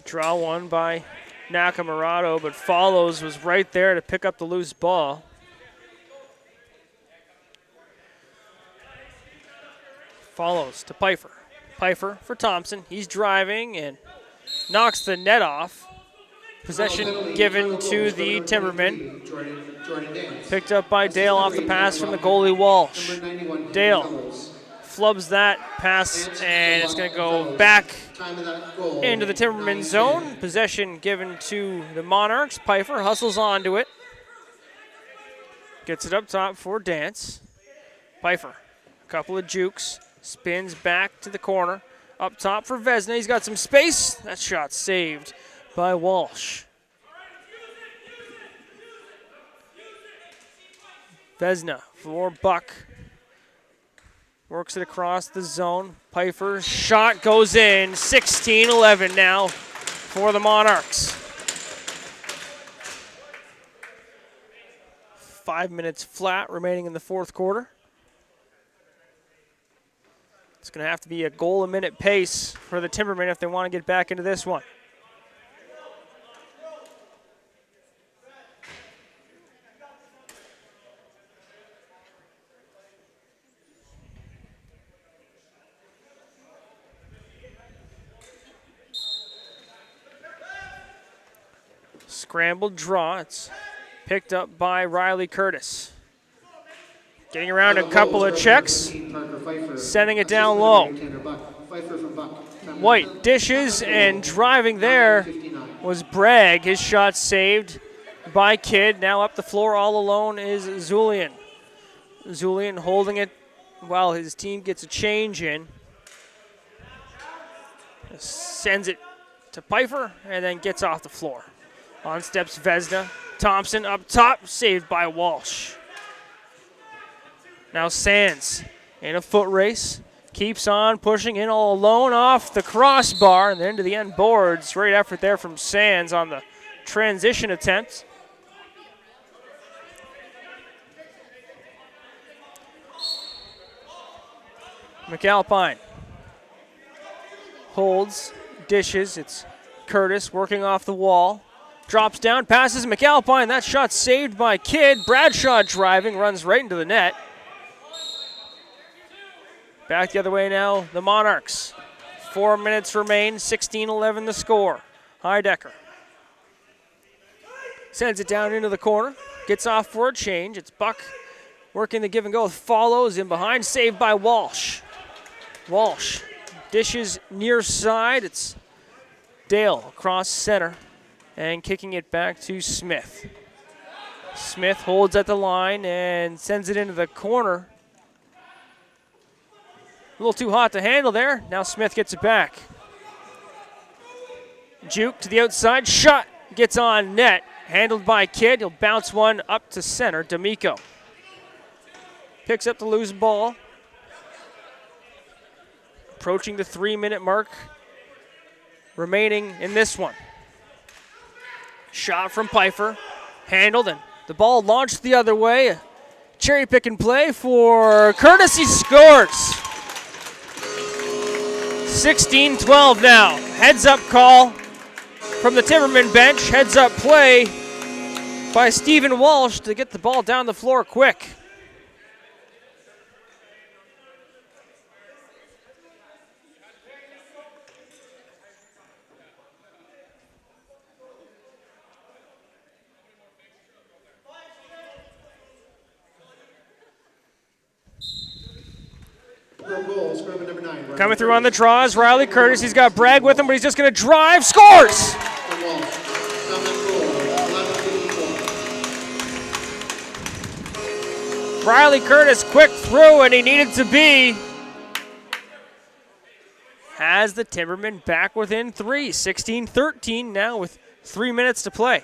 Draw one by Nakamurato, but Follows was right there to pick up the loose ball. Follows to Pfeiffer. Pfeiffer for Thompson. He's driving and knocks the net off. Possession given to the Timbermen. Picked up by Dale off the pass from the goalie Walsh. Dale flubs that pass, and it's going to go back into the Timberman zone. Possession given to the Monarchs. Pfeiffer hustles onto it. Gets it up top for Dance. Pfeiffer, a couple of jukes. Spins back to the corner. Up top for Vesna. He's got some space. That shot saved by Walsh. Vesna for Buck. Works it across the zone. Pfeiffer's shot goes in. 16-11 now for the Monarchs. 5 minutes flat remaining in the fourth quarter. It's going to have to be a goal a minute pace for the Timbermen if they want to get back into this one. Scrambled draw. It's picked up by Riley Curtis. Getting around a couple of checks. Sending it down low. White dishes and driving there was Bragg. His shot saved by Kidd. Now up the floor all alone is Zulian. Zulian holding it while his team gets a change in. Sends it to Pfeiffer and then gets off the floor. On steps Vesna. Thompson up top, saved by Walsh. Now Sands in a foot race. Keeps on pushing in all alone off the crossbar and then to the end boards. Great effort there from Sands on the transition attempt. McAlpine holds, dishes. It's Curtis working off the wall. Drops down, passes McAlpine. That shot saved by Kidd. Bradshaw driving, runs right into the net. Back the other way now, the Monarchs. 4 minutes remain, 16-11 the score. Heidecker sends it down into the corner. Gets off for a change. It's Buck working the give and go. Follows in behind, saved by Walsh. Walsh dishes near side. It's Dale across center. And kicking it back to Smith. Smith holds at the line and sends it into the corner. A little too hot to handle there. Now Smith gets it back. Juke to the outside. Shot gets on net. Handled by Kidd. He'll bounce one up to center. D'Amico picks up the loose ball. Approaching the 3-minute mark remaining in this one. Shot from Pfeiffer, handled, and the ball launched the other way. Cherry pick and play for Curtis. He scores. 16-12 now. Heads up call from the Timberman bench. Heads up play by Stephen Walsh to get the ball down the floor quick. scrub number 9. Riley Coming through on the Curtis. draws, Riley Curtis. He's got Bragg with him, but he's just going to drive. Scores! From Walsh. Summon goal, 11-54. Riley Curtis quick through, and he needed to be. Has the Timbermen back within 3. 16-13 now with 3 minutes to play.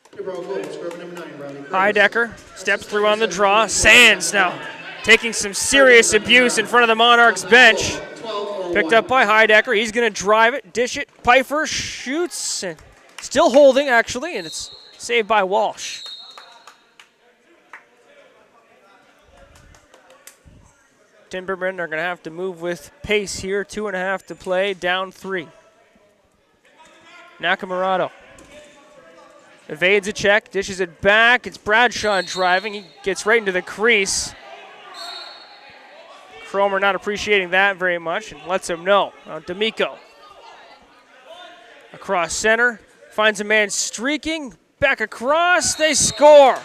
Peterborough goal, scrub number 9. Riley Curtis. Heidecker steps through on the draw. Sands now taking some serious abuse in front of the Monarchs bench. 12-01. Picked up by Heidecker. He's going to drive it, dish it. Pfeiffer shoots, and still holding, actually, and it's saved by Walsh. Timbermen are going to have to move with pace here. 2.5 to play, down 3. Nakamurato evades a check, dishes it back. It's Bradshaw driving. He gets right into the crease. Cromer not appreciating that very much and lets him know. Now D'Amico across center, finds a man streaking, back across, they score.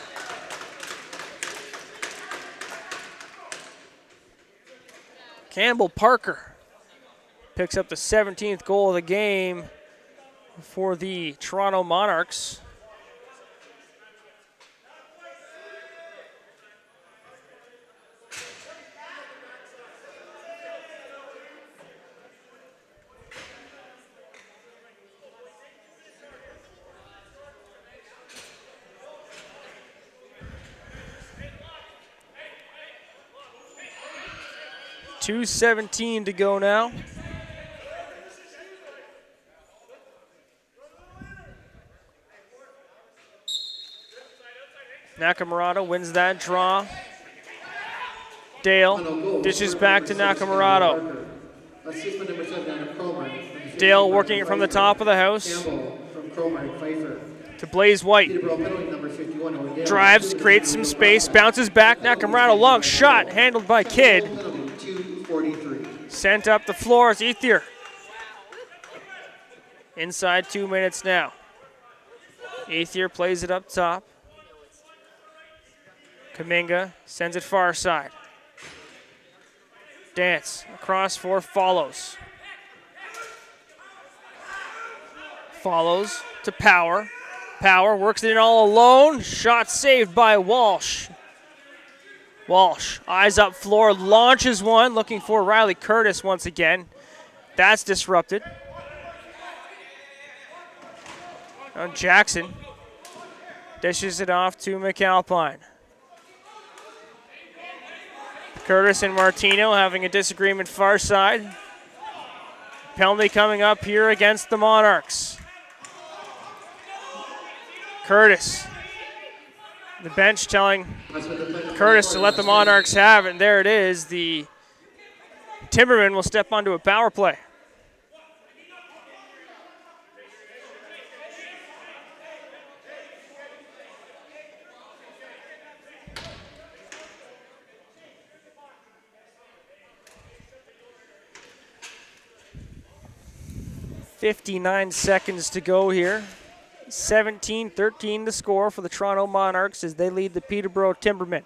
Campbell Parker picks up the 17th goal of the game for the Toronto Monarchs. .217 to go now. Nakamurato wins that draw. Dale dishes back to Nakamurato. Assistant number 7, Adam Cromer. Dale working it from the top of the house Campbell from Cromer and Pfeiffer. to Blaze White. Peterborough penalty number 51, O'Dell. Drives, creates some space, bounces back. Nakamurato, long shot, handled by Kidd. Penalty 2:43. Sent up the floor as Ethier. Inside 2 minutes now. Ethier plays it up top. Kaminga sends it far side. Dance across for Follows. Follows to Power. Power works it in all alone. Shot saved by Walsh. Walsh, eyes up floor, launches one, looking for Riley Curtis once again. That's disrupted. Now Jackson dishes it off to McAlpine. Curtis and Martino having a disagreement far side. Penalty coming up here against the Monarchs. Curtis. The bench telling Curtis to let the Monarchs have it, and there it is. The Timbermen will step onto a power play. .59 seconds to go here. 17-13 the score for the Toronto Monarchs as they lead the Peterborough Timbermen.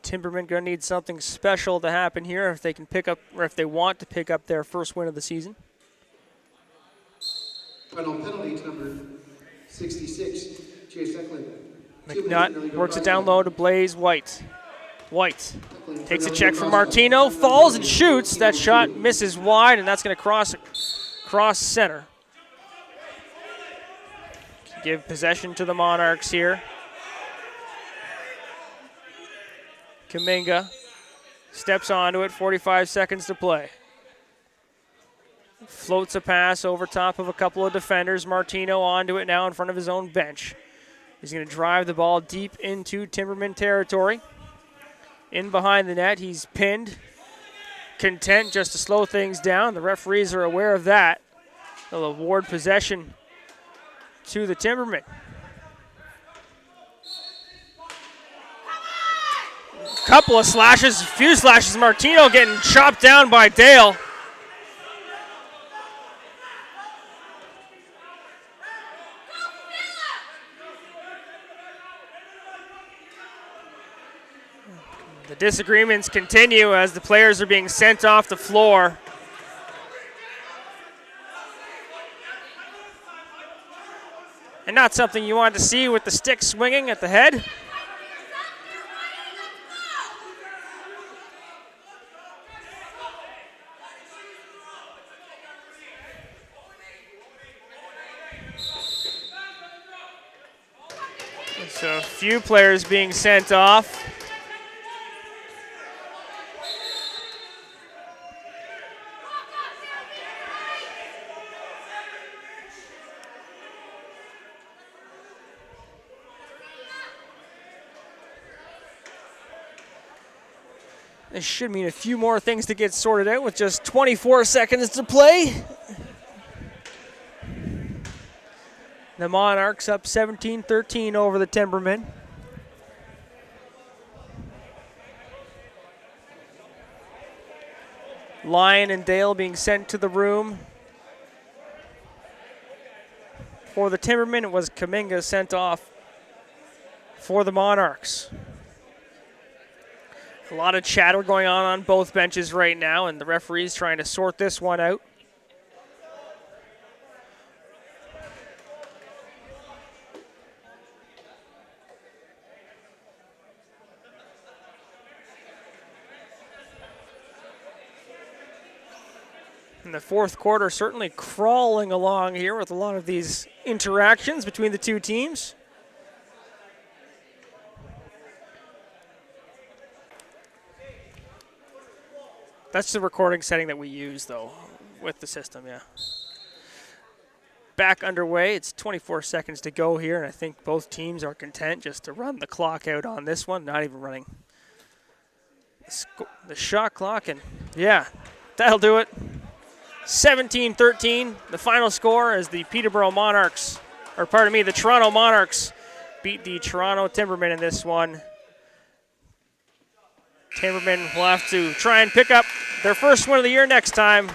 Timbermen going to need something special to happen here if they can pick up, or if they want to pick up their first win of the season. Final penalty to number 66, Chase Eklund. McNutt works it down low to Blaze White. White takes a check from Martino, falls and shoots. That shot misses wide, and that's going to cross center. Give possession to the Monarchs here. Kaminga steps onto it, 45 seconds to play. Floats a pass over top of a couple of defenders. Martino onto it now in front of his own bench. He's going to drive the ball deep into Timberman territory. In behind the net, he's pinned. Content just to slow things down. The referees are aware of that. They'll award possession to the Timbermen. Couple of slashes, a few slashes. Martino getting chopped down by Dale. The disagreements continue as the players are being sent off the floor. And not something you want to see with the stick swinging at the head. So a few players being sent off. This should mean a few more things to get sorted out with just 24 seconds to play. The Monarchs up 17-13 over the Timbermen. Lyon and Dale being sent to the room. For the Timbermen, it was Kaminga sent off for the Monarchs. A lot of chatter going on both benches right now, and the referee's trying to sort this one out. In the fourth quarter, certainly crawling along here with a lot of these interactions between the two teams. That's the recording setting that we use, though, with the system, yeah. Back underway. It's 24 seconds to go here, and I think both teams are content just to run the clock out on this one, not even running the shot clock. And, yeah, that'll do it. 17-13, the final score as the Peterborough Monarchs, or pardon me, the Toronto Monarchs beat the Toronto Timbermen in this one. Timbermen will have to try and pick up their first win of the year next time.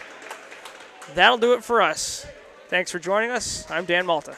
That'll do it for us. Thanks for joining us. I'm Dan Malta.